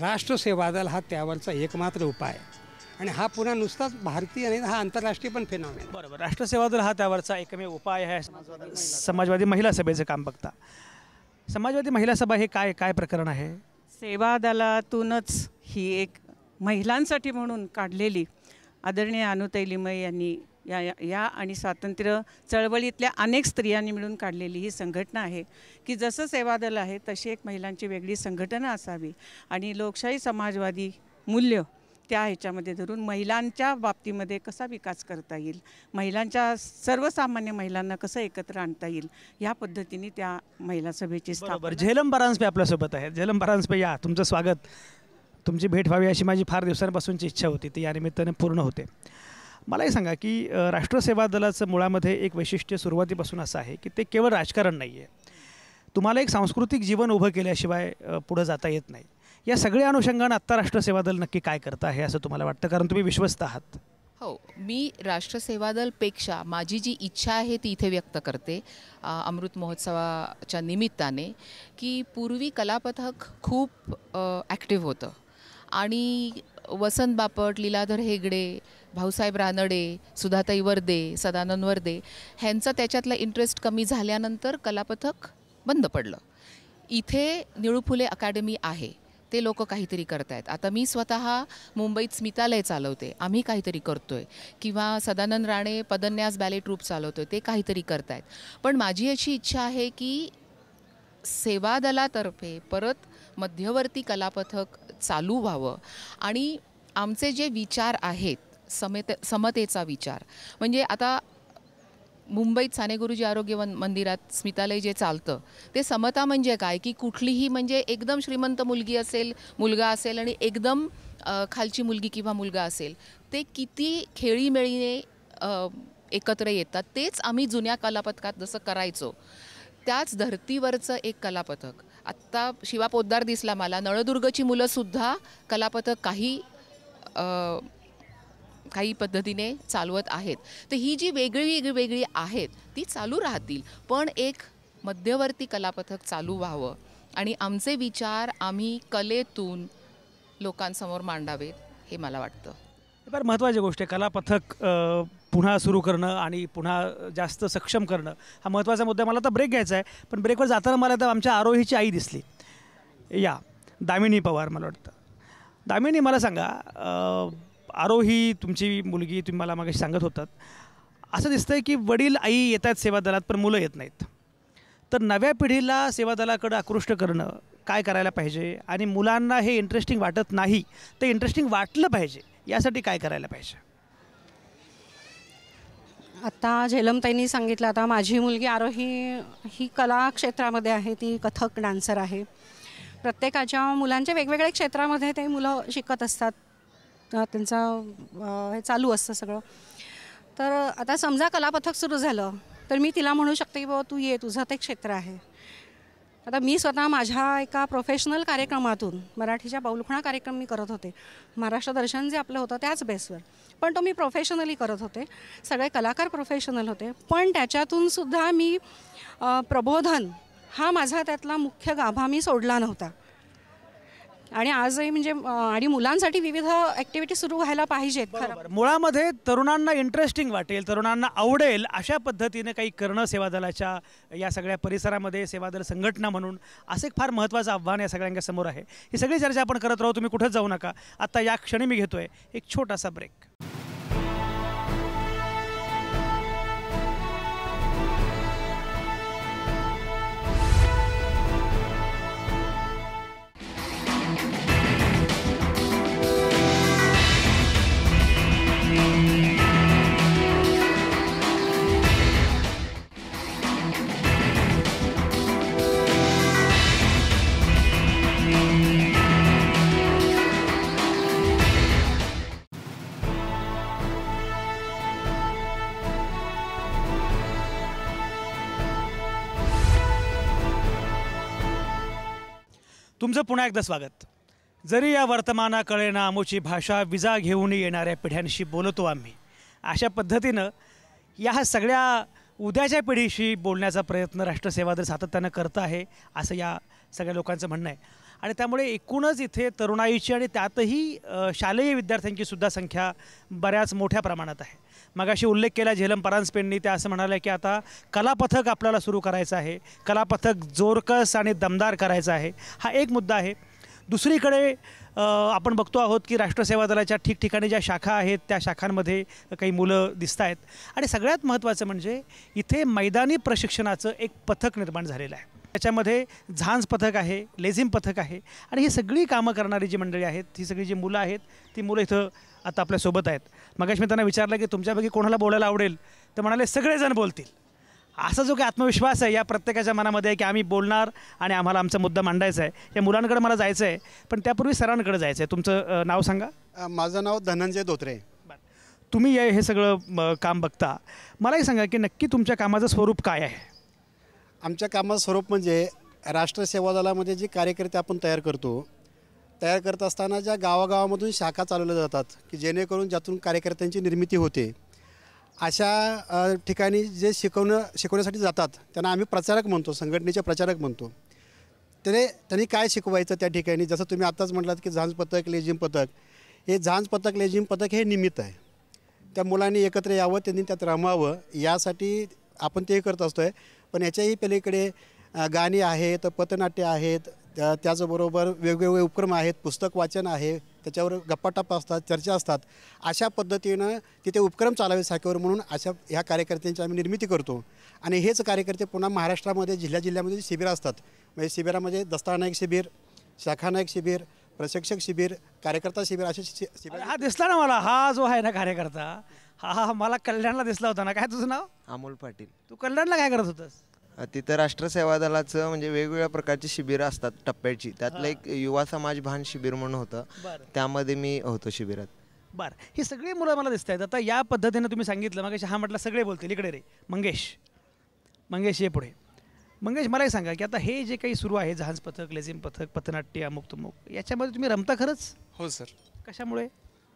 राष्ट्रसेवा दल हा त्यावरचा एकमात्र उपाय आहे आणि हा पुन्हा नुसताच भारतीय नाही, हा आंतरराष्ट्रीय पण फेनॉमेन. बरोबर, राष्ट्रसेवा दल हा त्यावरचा एकमेव उपाय आहे. समाजवादी महिला सभेचं काम बघता, समाजवादी महिला सभा हे काय प्रकरण आहे? सेवा दलातूनच ही एक महिलांसाठी म्हणून काढलेली आदरणीय अनुताई लिमये यांनी या आणि स्वातंत्र्य चळवळीतल्या अनेक स्त्रियांनी मिळून काढलेली ही संघटना आहे की जसं सेवा दल आहे तशी एक महिलांची वेगळी संघटना असावी आणि लोकशाही समाजवादी मूल्य त्या ह्याच्यामध्ये धरून महिलांच्या बाबतीमध्ये कसा विकास करता येईल, महिलांच्या सर्वसामान्य महिलांना कसं एकत्र आणता येईल, या पद्धतीने त्या महिला सभेची स्थापना. झेलम परांजपे आपल्यासोबत आहेत. झेलम परांजपे, या, तुमचं स्वागत. तुमची भेट व्हावी अशी माझी फार दिवसांपासूनची इच्छा होती, ती या निमित्ताने पूर्ण होते. मलाही सांगा की राष्ट्रसेवा दलाचं मुळामध्ये एक वैशिष्ट्य सुरुवातीपासून असं आहे की ते केवळ राजकारण नाही आहे. तुम्हाला एक सांस्कृतिक जीवन उभं केल्याशिवाय पुढं जाता येत नाही. या सगळ्या अनुषंगानं आत्ता राष्ट्रसेवा दल नक्की काय करतं आहे असं तुम्हाला वाटतं, कारण तुम्ही विश्वस्त आहात? हो, मी राष्ट्रसेवा दलपेक्षा माझी जी इच्छा आहे ती इथे व्यक्त करते अमृत महोत्सवाच्या निमित्ताने, की पूर्वी कलापथक खूप ॲक्टिव्ह होतं आणि वसंत बापट, लीलाधर हेगडे, भाऊसाहेब रानडे, सुधाताई वर्दे, सदानंद वर्दे ह्यांचा त्याच्यातला इंटरेस्ट कमी झाल्यानंतर कलापथक बंद पडलं. इथे निळू फुले अकॅडमी आहे, ते लोक काहीतरी करतायत. आता मी स्वतः मुंबईत स्मितालय चालवते, आम्ही काहीतरी करतोय, किंवा सदानंद राणे पदन्यास बॅले ट्रूप चालवतोय, ते काहीतरी करतायत. पण माझी अशी इच्छा आहे की सेवा दलातर्फे परत मध्यवर्ती कलापथक चालू व्हावं आणि आमचे जे विचार आहेत, समतेचा विचार, म्हणजे आता मुंबईत साने गुरुजी आरोग्य मंदिरात स्मितालय जे चालतं ते समता म्हणजे काय, की कुठलीही म्हणजे एकदम श्रीमंत मुलगा असेल आणि एकदम खालची मुलगी किंवा मुलगा असेल, ते किती खेळीमेळीने एकत्र येतात. तेच आम्ही जुन्या कलापथकात जसं करायचो त्याच धर्तीवरचं एक कलापथक. आत्ता शिवा पोद्दार दिसला मला, नळदुर्गची मुलंसुद्धा कलापथक काही पद्धतीने चालवत आहेत. तर ही जी वेगळी आहेत ती चालू राहतील, पण एक मध्यवर्ती कलापथक चालू व्हावं आणि आमचे विचार आम्ही कलेतून लोकांसमोर मांडावेत, हे मला वाटतं. फार महत्त्वाची गोष्ट आहे. कलापथक पुन्हा सुरू करणं आणि पुन्हा जास्त सक्षम करणं हा महत्त्वाचा मुद्दा आहे. मला आता ब्रेक घ्यायचा आहे, पण ब्रेकवर जाताना मला तर आमच्या आरोहीची आई दिसली, या दामिनी पवार मला वाटतं. दामिनी, मला सांगा, आरोही तुमची मुलगी, तुम्ही मला मागे सांगत होतात, असं दिसतंय की वडील आई येत आहेत सेवा दलात पण मुलं येत नाहीत. तर नव्या पिढीला सेवा दलाकडं आकृष्ट करणं काय करायला पाहिजे, आणि मुलांना हे इंटरेस्टिंग वाटत नाही ते इंटरेस्टिंग वाटलं पाहिजे यासाठी काय करायला पाहिजे? आता झेलमताईंनी सांगितलं, आता माझी मुलगी आरोही ही कला क्षेत्रामध्ये आहे, ती कथक डान्सर आहे. प्रत्येकाच्या मुलांच्या वेगवेगळ्या क्षेत्रामध्ये ते मुलं शिकत असतात, त्यांचं हे चालू असतं सगळं. तर आता समजा कलापथक सुरू झालं तर मी तिला म्हणू शकते की बाबा तू ये, तुझं ते क्षेत्र आहे. आता मी स्वतः माझ्या एका प्रोफेशनल कार्यक्रमातून मराठीच्या बाऊलखुणा कार्यक्रम मी करत होते, महाराष्ट्र दर्शन जे आपलं होतं त्याच बेसवर, पण तो मी प्रोफेशनली करत होते, सगळे कलाकार प्रोफेशनल होते. पण त्याच्यातूनसुद्धा मी प्रबोधन हा माझा त्यातला मुख्य गाभा मी सोडला नव्हता. आणि आजही म्हणजे आणि मुलांसाठी विविध ॲक्टिव्हिटी सुरू व्हायला पाहिजेत. खरं मुळामध्ये तरुणांना इंटरेस्टिंग वाटेल, तरुणांना आवडेल अशा पद्धतीने काही करणं सेवा दलाच्या या सगळ्या परिसरामध्ये सेवा दल संघटना म्हणून असं एक फार महत्त्वाचं आव्हान या सगळ्यांच्या समोर आहे. ही सगळी चर्चा आपण करत राहू, तुम्ही कुठंच जाऊ नका. आता या क्षणी मी घेतोय एक छोटासा ब्रेक. तुमचं पुन्हा एकदा स्वागत. जरी या वर्तमाना कळेना आमोची भाषा, विजा घेऊन येणाऱ्या पिढ्यांशी बोलतो आम्ही, अशा पद्धतीनं या सगळ्या उद्याच्या पिढीशी बोलण्याचा प्रयत्न राष्ट्रसेवा दल सातत्यानं करतं आहे असं या सगळ्या लोकांचं म्हणणं आहे. आणि त्यामुळे एकूणच इथे तरुणाईची आणि त्यातही शालेय विद्यार्थ्यांची सुद्धा संख्या बऱ्याच मोठ्या प्रमाणात आहे. मगाशी उल्लेख केला झेलम परांजपेंनी, त्या असं म्हणाल्या की आता कलापथक आपल्याला सुरू करायचं आहे, कलापथक जोरकस आणि दमदार करायचं आहे, हा एक मुद्दा आहे. दुसरीकडे आपण बघतो आहोत की राष्ट्रसेवा दलाच्या ठिकठिकाणी ज्या शाखा आहेत त्या शाखांमध्ये काही मुलं दिसत आहेत. आणि सगळ्यात महत्त्वाचं म्हणजे इथे मैदानी प्रशिक्षणाचं एक पथक निर्माण झालेलं आहे. त्याच्यामध्ये झांज पथक आहे, लेझिम पथक आहे, आणि ही सगळी कामं करणारी जी मंडळी आहेत, ही सगळी जी मुलं आहेत ती मुलं इथं आता आपल्यासोबत आहेत. मगाशी मी त्यांना विचारलं की तुमच्यापैकी कोणाला बोलायला आवडेल, तर म्हणाले सगळेजण बोलतील. असा जो काही आत्मविश्वास आहे या प्रत्येकाच्या मनामध्ये आहे की आम्ही बोलणार आणि आम्हाला आमचा मुद्दा मांडायचा आहे. या मुलांकडे मला जायचं आहे, पण त्यापूर्वी सरांकडे जायचं आहे. तुमचं नाव सांगा. माझं नाव धनंजय धोत्रे. तुम्ही हे सगळं काम बघता, मलाही सांगा की नक्की तुमच्या कामाचं स्वरूप काय आहे? आमच्या कामाचं स्वरूप म्हणजे राष्ट्रसेवा दलामध्ये जे कार्यकर्ते आपण तयार करत असताना ज्या गावागावामधून शाखा चालवल्या जातात की जेणेकरून ज्यातून कार्यकर्त्यांची निर्मिती होते, अशा ठिकाणी जे शिकवण्यासाठी जातात त्यांना आम्ही प्रचारक म्हणतो, संघटनेचे प्रचारक म्हणतो. त्यांनी काय शिकवायचं त्या ठिकाणी, जसं तुम्ही आत्ताच म्हटलात की झांज पथक, लेझिम पथक, हे झांज पथक, लेझिम पथक हे निमित्त आहे. त्या मुलांनी एकत्र यावं, त्यांनी त्यात रमावं, यासाठी आपण ते करत असतो आहे. पण याच्याही पलीकडे गाणी आहेत, पथनाट्य आहेत, त्याचबरोबर वेगवेगळे उपक्रम आहेत, पुस्तक वाचन आहे, त्याच्यावर गप्पाटप्पा असतात, चर्चा असतात. अशा पद्धतीनं तिथे उपक्रम चालावे शाखेवर म्हणून अशा ह्या कार्यकर्त्यांची आम्ही निर्मिती करतो. आणि हेच कार्यकर्ते पुन्हा महाराष्ट्रामध्ये जिल्ह्यामध्ये शिबिरं असतात. म्हणजे शिबिरामध्ये दस्तानायक शिबिर, शाखानायक शिबिर, प्रशिक्षक शिबिर, कार्यकर्ता शिबिर, असे शिबिर. हा दिसला ना मला, हा जो आहे ना कार्यकर्ता, हा मला कल्याणला दिसला होता ना. काय तुझं नाव? अमोल पाटील. तू कल्याणला काय करत होतास? तिथं राष्ट्रसेवा दलाचं म्हणजे वेगवेगळ्या प्रकारची शिबिरं असतात टप्प्याची. त्यातलं एक युवा समाज भान शिबिर म्हणून होतं, त्यामध्ये मी होतो शिबिरात. बरं, ही सगळी मुलं मला दिसत आहेत. आता या पद्धतीनं तुम्ही सांगितलं मग हा म्हटलं सगळे बोलतील. इकडे रे मंगेश ये पुढे. मंगेश, मलाही सांगा की आता हे जे काही सुरू आहे, जहाज पथक, लेझिम पथक, पथनाट्य, अमुक तमुक, याच्यामध्ये तुम्ही रमता खरंच? हो सर. कशामुळे?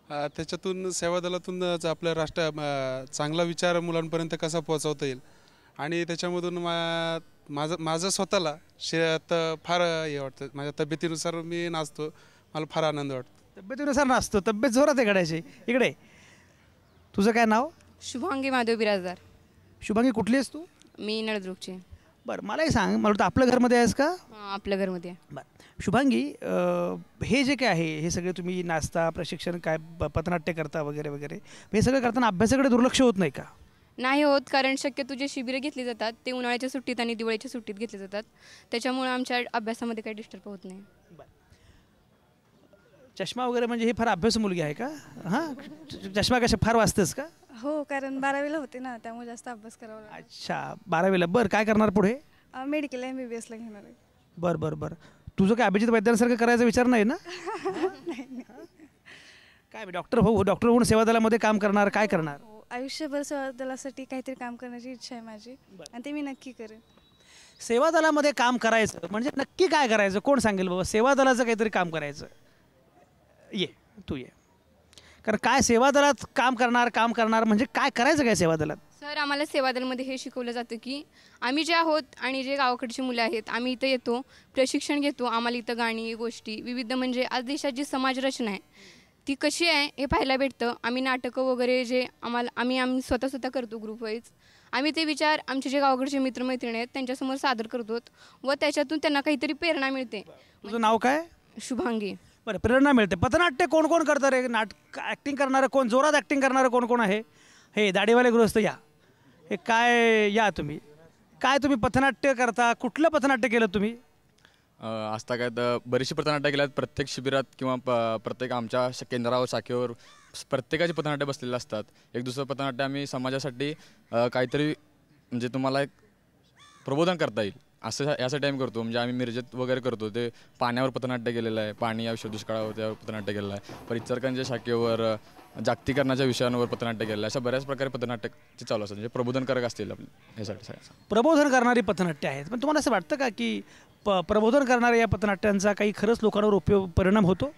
त्याच्यातून सेवा दलातून आपल्या चांगला विचार मुलांपर्यंत कसा पोहोचवता येईल, आणि त्याच्यामधून माझं स्वतःला फार हे वाटतं. माझ्या तब्येतीनुसार मी नाचतो, मला फार आनंद वाटतो. तब्येतीनुसार नाचतो, तब्येत जोरात आहे घडायची. इकडे तुझं काय नाव? शुभांगी माधव बिराजदार. शुभांगी कुठली आहेस तू? मी नळदुर्गची. बरं मलाही सांग, मला वाटतं आपल्या घरमध्ये आहेस का? आपल्या घरमध्ये. बरं शुभांगी, हे जे काय आहे हे सगळे तुम्ही नाचता, प्रशिक्षण काय पथनाट्य करता वगैरे वगैरे, हे सगळं करताना अभ्यासाकडे दुर्लक्ष होत नाही का? नाही होत, कारण शक्यतो जे शिबिरं घेतली जातात ते उन्हाळ्याच्या सुट्टीत आणि दिवाळीच्या सुट्टीत घेतले जातात, त्याच्यामुळे आमच्या अभ्यासामध्ये काही डिस्टर्ब होत नाही. चष्मा वगैरे म्हणजे ही फार अभ्यासू मुलगी आहे का? हां, चष्मा कशा फार वाचतेस का? हो, कारण 12वीला होते ना, त्यामुळे जास्त अभ्यास करावा लागला. अच्छा, 12वीला. बरं काय करणार पुढे? मेडिकल MBBS ला घेणार आहे. बरं बरं बरं. तुझं काय अभिजित वैद्यांसारखं करायचा विचार नाही ना? काय डॉक्टर हो, डॉक्टर होऊन सेवा दलामध्ये काम करणार, काय करणार? आयुष्यभर सेवा दलासाठी काहीतरी काम करण्याची इच्छा आहे माझी, आणि ते मी नक्की करेन. सेवा दलामध्ये काम करायचं म्हणजे नक्की काय करायचं? कोण सांगेल बाबा सेवा दलाचं काहीतरी काम करायचं? ये तू ये. कारण काय सेवा दलात काम करणार म्हणजे काय करायचं काय सेवा दलात? सर, आम्हाला सेवा दलामध्ये हे शिकवलं जातं की आम्ही जे आहोत आणि जे गावाकडची मुलं आहेत, आम्ही इथं येतो, प्रशिक्षण घेतो, आम्हाला इथं गाणी गोष्टी विविध म्हणजे आज देशात जी समाजरचना आहे ती कशी आहे हे पाहायला भेटतं. आम्ही नाटकं वगैरे जे आम्ही स्वतः करतो ग्रुप वाईज, आम्ही ते विचार आमचे जे गावाकडचे मित्रमैत्रिणी आहेत त्यांच्यासमोर सादर करतो व त्याच्यातून त्यांना काहीतरी प्रेरणा मिळते. तुझं नाव काय? शुभांगी. बरं, प्रेरणा मिळते. पथनाट्य कोण कोण करतं रे? ॲक्टिंग करणारं कोण, जोरात ॲक्टिंग करणारं कोण कोण आहे? हे दाढीवाले गृहस्थ या, हे काय या तुम्ही, काय तुम्ही पथनाट्य करता? कुठलं पथनाट्य केलं तुम्ही? आजता काय तर बरीचशी पथनाट्य केल्यात. प्रत्येक शिबिरात किंवा प्रत्येक आमच्या केंद्रावर शाखेवर प्रत्येकाची पथनाट्य बसलेले असतात. एक दुसरं पथनाट्य आम्ही समाजासाठी काहीतरी म्हणजे तुम्हाला एक प्रबोधन करता येईल असं यासाठी आम्ही करतो. म्हणजे आम्ही मिरजेत वगैरे करतो, ते पाण्यावर पथनाट्य केलेलं आहे, पाणी या विषय दुष्काळावर त्यावर पथनाट्य केलेलं आहे. पण इचलकरंजी शाखेवर जागतिकीकरणाच्या विषयांवर पथनाट्य केलेलं आहे. अशा बऱ्याच प्रकारे पथनाट्य चालू असतात, म्हणजे प्रबोधनकारक असतील आपले यासाठी सगळ्याचं. प्रबोधन करणारी पथनाट्य आहेत, पण तुम्हाला असं वाटतं का की प्रबोधन करणाऱ्या या पथनाट्यांचा काही खरंच लोकांवर परिणाम होतो?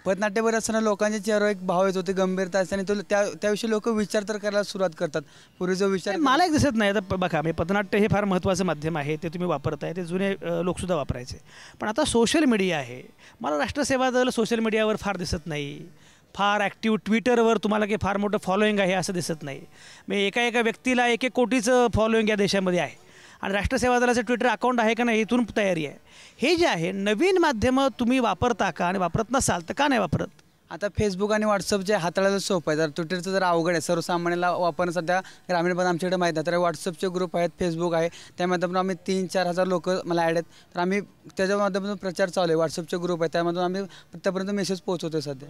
पथनाट्यावर असताना लोकांच्या चेहऱ्यावर एक भाव येतो, ते गंभीरता असते आणि तो त्याविषयी लोक विचार तर करायला सुरुवात करतात. पूर्वी जो विचार मला एक दिसत नाही. आता बघा, मी पथनाट्य हे फार महत्त्वाचं माध्यम आहे, ते तुम्ही वापरताय, ते जुने लोकसुद्धा वापरायचे. पण आता सोशल मीडिया आहे, मला राष्ट्रसेवा दल सोशल मीडियावर फार दिसत नाही, फार ॲक्टिव्ह. ट्विटरवर तुम्हाला काही फार मोठं फॉलोईंग आहे असं दिसत नाही. मी एका व्यक्तीला 1-1 कोटीचं फॉलोईंग या देशामध्ये आहे, आणि राष्ट्रसेवा दलाचं ट्विटर अकाउंट आहे का नाही इथून तयारी आहे. हे जे आहे नवीन माध्यमं तुम्ही वापरता का, आणि वापरत नसाल तर का नाही वापरत? आता फेसबुक आणि व्हॉट्सअप जे हाताळायला सोपं आहे, तर ट्विटरचं जर अवघड आहे सर्वसामान्याला वापरणं. सध्या ग्रामीण भागात आमच्याकडे माहीत आहे, तर व्हॉट्सअपचे ग्रुप आहेत, फेसबुक आहे, त्या माध्यमातून आम्ही 3-4 हजार लोक मला ॲड आहेत, तर आम्ही त्याच्या माध्यमातून प्रचार चालू आहे. व्हॉट्सअपचे ग्रुप आहे, त्यामधून आम्ही त्यापर्यंत मेसेज पोहोचवतो सध्या.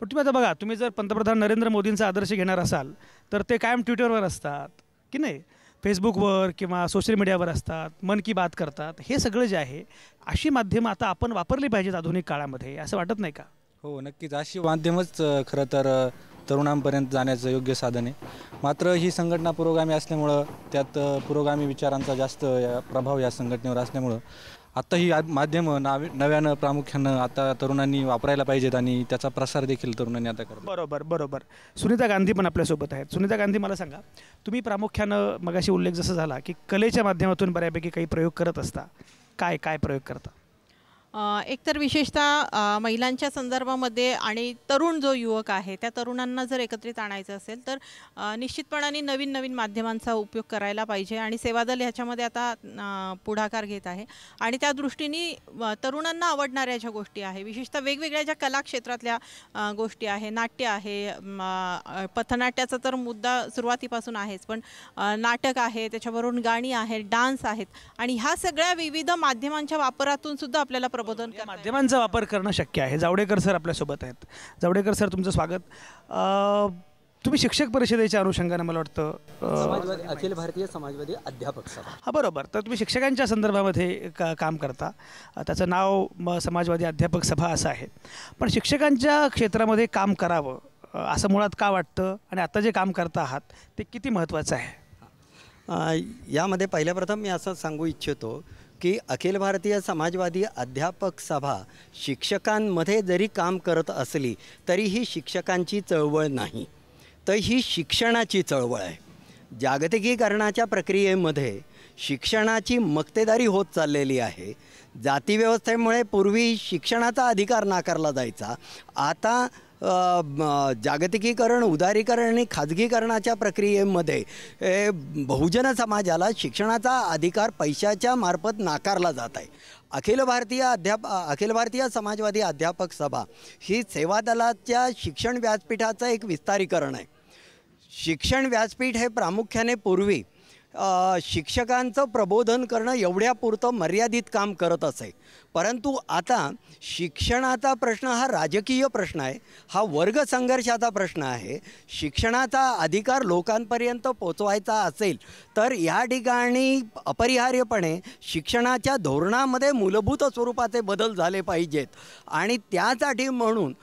पण तुम्ही आता बघा, तुम्ही जर पंतप्रधान नरेंद्र मोदींचा आदर्श घेणार असाल तर ते कायम ट्विटरवर असतात की नाही, फेसबुकवर किंवा सोशल मीडियावर असतात, मन की बात करतात. हे सगळं जे आहे अशी माध्यमं आता आपण वापरली पाहिजेत आधुनिक काळामध्ये, असं वाटत नाही का? हो, नक्कीच अशी माध्यमच खरं तर तरुणांपर्यंत जाण्याचं योग्य साधन आहे. मात्र ही संघटना पुरोगामी असल्यामुळं, त्यात पुरोगामी विचारांचा जास्त प्रभाव या संघटनेवर असल्यामुळं आता ही माध्यमं नव्यानं प्रामुख्यानं आता तरुणांनी वापरायला पाहिजेत, आणि त्याचा प्रसार देखील तरुणांनी आता करावा. बरोबर बरोबर. सुनीता गांधी पण आपल्यासोबत आहेत. सुनीता गांधी, मला सांगा, तुम्ही प्रामुख्यानं मगाशी उल्लेख जसं झाला की कलेच्या माध्यमातून बऱ्यापैकी काही प्रयोग करत असता, काय काय प्रयोग करता? एकतर विशेषतः महिलांच्या संदर्भामध्ये आणि तरुण जो युवक आहे त्या तरुणांना जर एकत्रित आणायचं असेल तर निश्चितपणाने नवीन नवीन माध्यमांचा उपयोग करायला पाहिजे, आणि सेवादल ह्याच्यामध्ये आता पुढाकार घेत आहे. आणि त्या दृष्टीने तरुणांना आवडणाऱ्या ज्या गोष्टी आहे, विशेषतः वेगवेगळ्या ज्या कला क्षेत्रातल्या गोष्टी आहे, नाट्य आहे, पथनाट्याचा तर मुद्दा सुरुवातीपासून आहेच, पण नाटक आहे, त्याच्याबरोबर गाणी आहेत, डान्स आहेत, आणि ह्या सगळ्या विविध माध्यमांच्या वापरातून सुद्धा आपल्याला माध्यमांचा वापर करणं शक्य आहे. जावडेकर सर आपल्यासोबत आहेत. जावडेकर सर, तुमचं स्वागत. तुम्ही शिक्षक परिषदेच्या अनुषंगाने मला वाटतं अखिल भारतीय समाजवादी अध्यापक सभा. हां, बरोबर. तर तुम्ही शिक्षकांच्या संदर्भामध्ये काम करता, त्याचं नाव समाजवादी अध्यापक सभा असं आहे. पण शिक्षकांच्या क्षेत्रामध्ये काम करावं असं मुळात का वाटतं, आणि आता जे काम करता आहात ते किती महत्त्वाचं आहे? यामध्ये पहिल्या प्रथम मी असं सांगू इच्छितो की अखिल भारतीय समाजवादी अध्यापक सभा शिक्षकांमध्ये जरी काम करत असली तरी ही शिक्षकांची चळवळ नाही, तर ही शिक्षणाची चळवळ आहे. जागतिकीकरणाच्या प्रक्रियेमध्ये शिक्षणाची मक्तेदारी होत चाललेली आहे. जातीव्यवस्थेमुळे पूर्वी शिक्षणाचा अधिकार नाकारला जायचा, आता जागतिकीकरण, उदारीकरण आणि खाजगीकरणाच्या प्रक्रियेमध्ये बहुजन समाजाला शिक्षणाचा अधिकार पैशाच्या मार्फत नाकारला जात आहे. अखिल भारतीय समाजवादी अध्यापक सभा ही सेवादलाच्या शिक्षण व्यासपीठाचं एक विस्तारीकरण आहे. शिक्षण व्यासपीठ हे प्रामुख्याने पूर्वी शिक्षकांचं प्रबोधन करणं एवढ्यापुरतं मर्यादित काम करत असे, परंतु आता शिक्षणाचा प्रश्न हा राजकीय प्रश्न आहे, हा वर्ग संघर्षाचा प्रश्न आहे. शिक्षणाचा अधिकार लोकांपर्यंत पोचवायचा असेल तर या ठिकाणी अपरिहार्यपणे शिक्षणाच्या धोरणामध्ये मूलभूत स्वरूपाचे बदल झाले पाहिजेत. आणि त्यासाठी म्हणून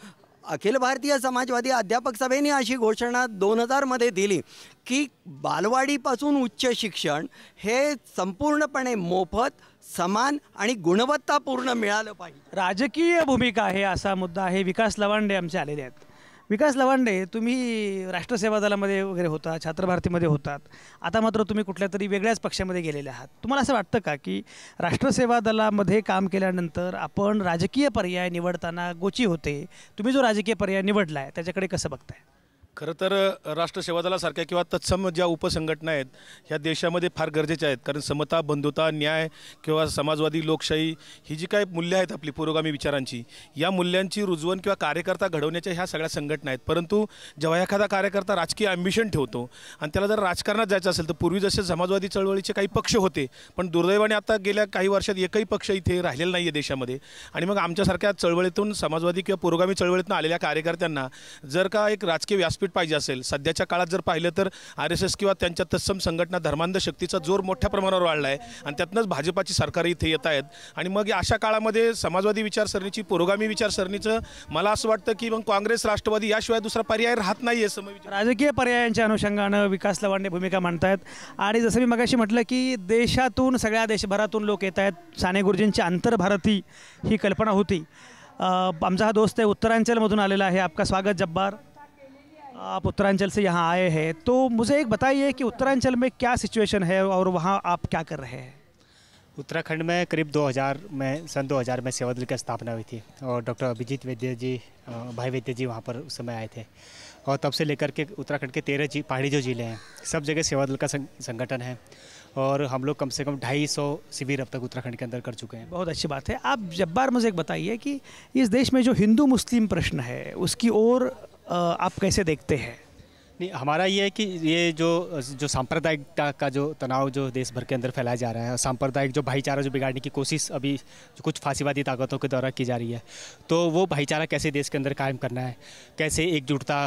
अखिल भारतीय समाजवादी अध्यापक सभेने अशी घोषणा 2000मध्ये दिली की बालवाडीपासून उच्च शिक्षण हे संपूर्णपणे मोफत, समान आणि गुणवत्तापूर्ण मिळालं पाहिजे. राजकीय भूमिका आहे असा मुद्दा आहे. विकास लवांडे आमचे आलेले आहेत. विकास लवांडे, तुम्ही राष्ट्रसेवा दलामध्ये वगैरे होता, छात्र भारतीमध्ये होतात, आता मात्र तुम्ही कुठल्या तरी वेगळ्याच पक्षामध्ये गेलेले आहात. तुम्हाला असं वाटतं का की राष्ट्रसेवा दलामध्ये काम केल्यानंतर आपण राजकीय पर्याय निवडताना गोची होते? तुम्ही जो राजकीय पर्याय निवडला आहे त्याच्याकडे कसं बघताय? खरं तर राष्ट्रसेवा दलासारख्या किंवा तत्सम ज्या उपसंघटना आहेत ह्या देशामध्ये फार गरजेच्या आहेत. कारण समता, बंधुता, न्याय किंवा समाजवादी लोकशाही ही जी काही मूल्य आहेत आपली पुरोगामी विचारांची, या मूल्यांची रुजवण किंवा कार्यकर्ता घडवण्याच्या ह्या सगळ्या संघटना आहेत. परंतु जेव्हा एखादा कार्यकर्ता राजकीय ॲम्बिशन ठेवतो आणि त्याला जर राजकारणात जायचं असेल तर पूर्वी जसे समाजवादी चळवळीचे काही पक्ष होते, पण दुर्दैवाने आता गेल्या काही वर्षात एकही पक्ष इथे राहिलेला नाही आहे देशामध्ये. आणि मग आमच्यासारख्या चळवळीतून, समाजवादी किंवा पुरोगामी चळवळीतून आलेल्या कार्यकर्त्यांना जर का एक राजकीय व्यासपीठ पाहिजे असेल, सध्याच्या काळात जर पाहिलं तर RSS किंवा त्यांच्या तत्सम संघटना धर्मांध शक्तीचा जोर मोठ्या प्रमाणावर वाढला आहे आणि त्यातनंच भाजपाची सरकार इथे येत आहेत. आणि मग अशा काळामध्ये समाजवादी विचारसरणीची, पुरोगामी विचारसरणीचं मला असं वाटतं की मग काँग्रेस, राष्ट्रवादी याशिवाय दुसरा पर्याय राहत नाही आहे. राजकीय पर्यायांच्या अनुषंगानं विकास लवांडे भूमिका मांडतायत. आणि जसं मी मगाशी म्हटलं की देशातून, सगळ्या देशभरातून लोक येत आहेत. साने गुरुजींची आंतरभारती ही कल्पना होती. आमचा हा दोस्त आहे, उत्तरांचलमधून आलेला आहे. आपका स्वागत जब्बार, आप उत्तरांचल से यहाँ आए हैं, तो मुझे एक बताइए कि उत्तरांचल में क्या सिचुएशन है और वहाँ आप क्या कर रहे हैं? उत्तराखंड में करीब 2000 में सेवा दल की स्थापना हुई थी और डॉक्टर अभिजीत वैद्य जी, भाई वैद्य जी वहाँ पर उस समय आए थे. और तब से लेकर के उत्तराखंड के 13 पहाड़ी जो ज़िले हैं सब जगह सेवा दल का संगठन है और हम लोग कम से कम 250 शिविर अब तक उत्तराखंड के अंदर कर चुके हैं. बहुत अच्छी बात है. आप जब्बार, मुझे एक बताइए कि इस देश में जो हिंदू मुस्लिम प्रश्न है उसकी ओर आप कैसे देखते हैं? नहीं, हमारा ये है कि ये जो सांप्रदायिकता का जो तनाव जो देश भर के अंदर फैलाया जा रहा है, सांप्रदायिक जो भाईचारा जो बिगाड़ने की कोशिश अभी जो कुछ फांसीवादी ताकतों के द्वारा की जा रही है, तो वो भाईचारा कैसे देश के अंदर कायम करना है, कैसे एकजुटता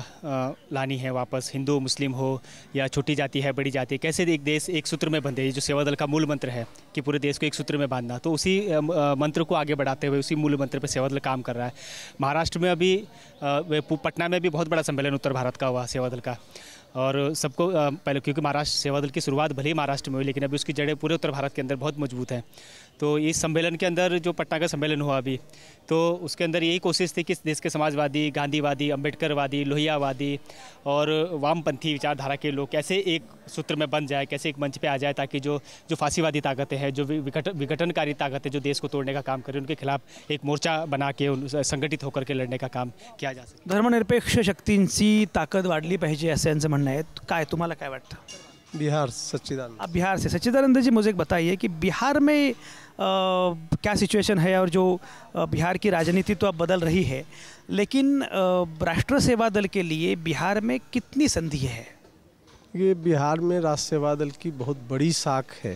लानी है वापस, हिंदू मुस्लिम हो या छोटी जाति है बड़ी जाति है, कैसे एक देश एक सूत्र में बंधे. जो सेवा दल का मूल मंत्र है कि पूरे देश को एक सूत्र में बांधना, तो उसी मंत्र को आगे बढ़ाते हुए उसी मूल मंत्र पर सेवा दल काम कर रहा है. महाराष्ट्र में अभी पटना में भी बहुत बड़ा सम्मेलन उत्तर भारत का हुआ सेवा दल का, और सबको पहले, क्योंकि महाराष्ट्र सेवा दल की शुरुआत भले ही महाराष्ट्र में हुई लेकिन अभी उसकी जड़ें पूरे उत्तर भारत के अंदर बहुत मजबूत हैं. तो इस सम्मेलन के अंदर जो पटना का सम्मेलन हुआ अभी, तो उसके अंदर यही कोशिश थी कि देश के समाजवादी, गांधीवादी, अम्बेडकरवादी, लोहियावादी और वामपंथी विचारधारा के लोग कैसे एक सूत्र में बन जाए, कैसे एक मंच पे आ जाए, ताकि जो फांसीवादी ताकतें हैं, जो विघटनकारी ताकतें जो देश को तोड़ने का काम करें, उनके खिलाफ एक मोर्चा बना के संघटित होकर के लढणे का काम किया जा सके. धर्मनिरपेक्ष शक्तींची ताकद वाढली पाहिजे असं यांचं म्हणणं आहे. काय, तुम्हाला काय वाटतं? बिहार, सच्चिदानंद. आप बिहार से. सच्चिदानंद जी, मुझे एक बताइए कि बिहार में क्या सिचुएशन है और जो बिहार की राजनीति तो अब बदल रही है, लेकिन राष्ट्र सेवा दल के लिए बिहार में कितनी संधि है? ये बिहार में राष्ट्र सेवा दल की बहुत बड़ी शाख है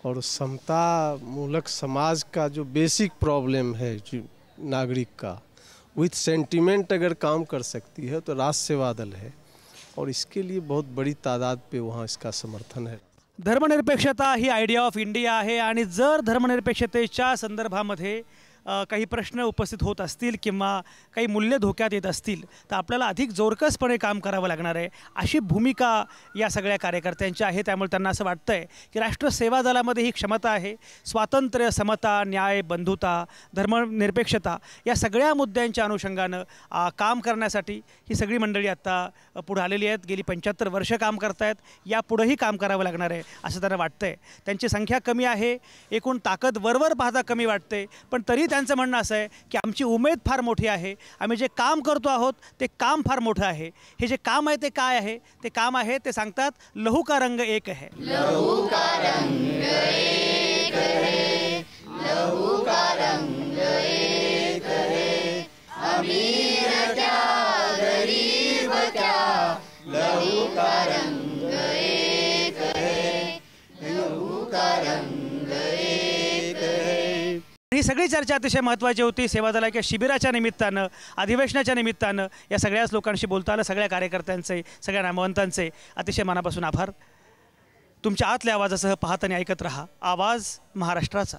और समता मूलक समाज का जो बेसिक प्रॉब्लम है जो नागरिक का, विथ सेंटिमेंट अगर काम कर सकती है तो राष्ट्र सेवा दल है और इसके लिए बहुत बड़ी तादाद पे वहाँ इसका समर्थन है. धर्मनिरपेक्षता ही आयडिया ऑफ इंडिया आहे आणि जर धर्मनिरपेक्षतेच्या संदर्भामध्ये काही प्रश्न उपस्थित होत असतील किंवा काही मूल्य धोक्यात येत असतील तर आपल्याला अधिक जोरकसपणे काम करावं लागणार आहे, अशी भूमिका या सगळ्या कार्यकर्त्यांची आहे. त्यामुळे त्यांना असं वाटतं आहे की राष्ट्र सेवा दलामध्ये ही क्षमता आहे. स्वातंत्र्य, समता, न्याय, बंधुता, धर्मनिरपेक्षता या सगळ्या मुद्द्यांच्या अनुषंगानं काम करण्यासाठी ही सगळी मंडळी आत्ता पुढे आलेली आहेत. गेली 75 वर्ष काम करतायत. यापुढेही काम करावं लागणार आहे असं त्यांना वाटतं आहे. त्यांची संख्या कमी आहे, एकूण ताकद वरवर पाहता कमी वाटते, पण तरी त्यांचं म्हणणं असं आहे की आमची उमेद फार मोठी आहे. आम्ही जे काम करतो आहोत ते काम फार मोठं आहे. हे जे काम आहे ते काय आहे? ते काम आहे ते सांगतात, लहू का रंग एक है, लहू का रंग एक है, लहू का रंग एक है, अमीर क्या गरीब क्या, लहू का रंग एक है, लहू का रंग एक है. ही सगळी चर्चा अतिशय महत्त्वाची होती. सेवा दलाच्या शिबिराच्या निमित्तानं, अधिवेशनाच्या निमित्तानं या सगळ्याच लोकांशी बोलता आलं. सगळ्या कार्यकर्त्यांचे, सगळ्या नामवंतांचे अतिशय मनापासून आभार. तुमच्या आतल्या आवाजासह पाहत आणि ऐकत रहा आवाज महाराष्ट्राचा.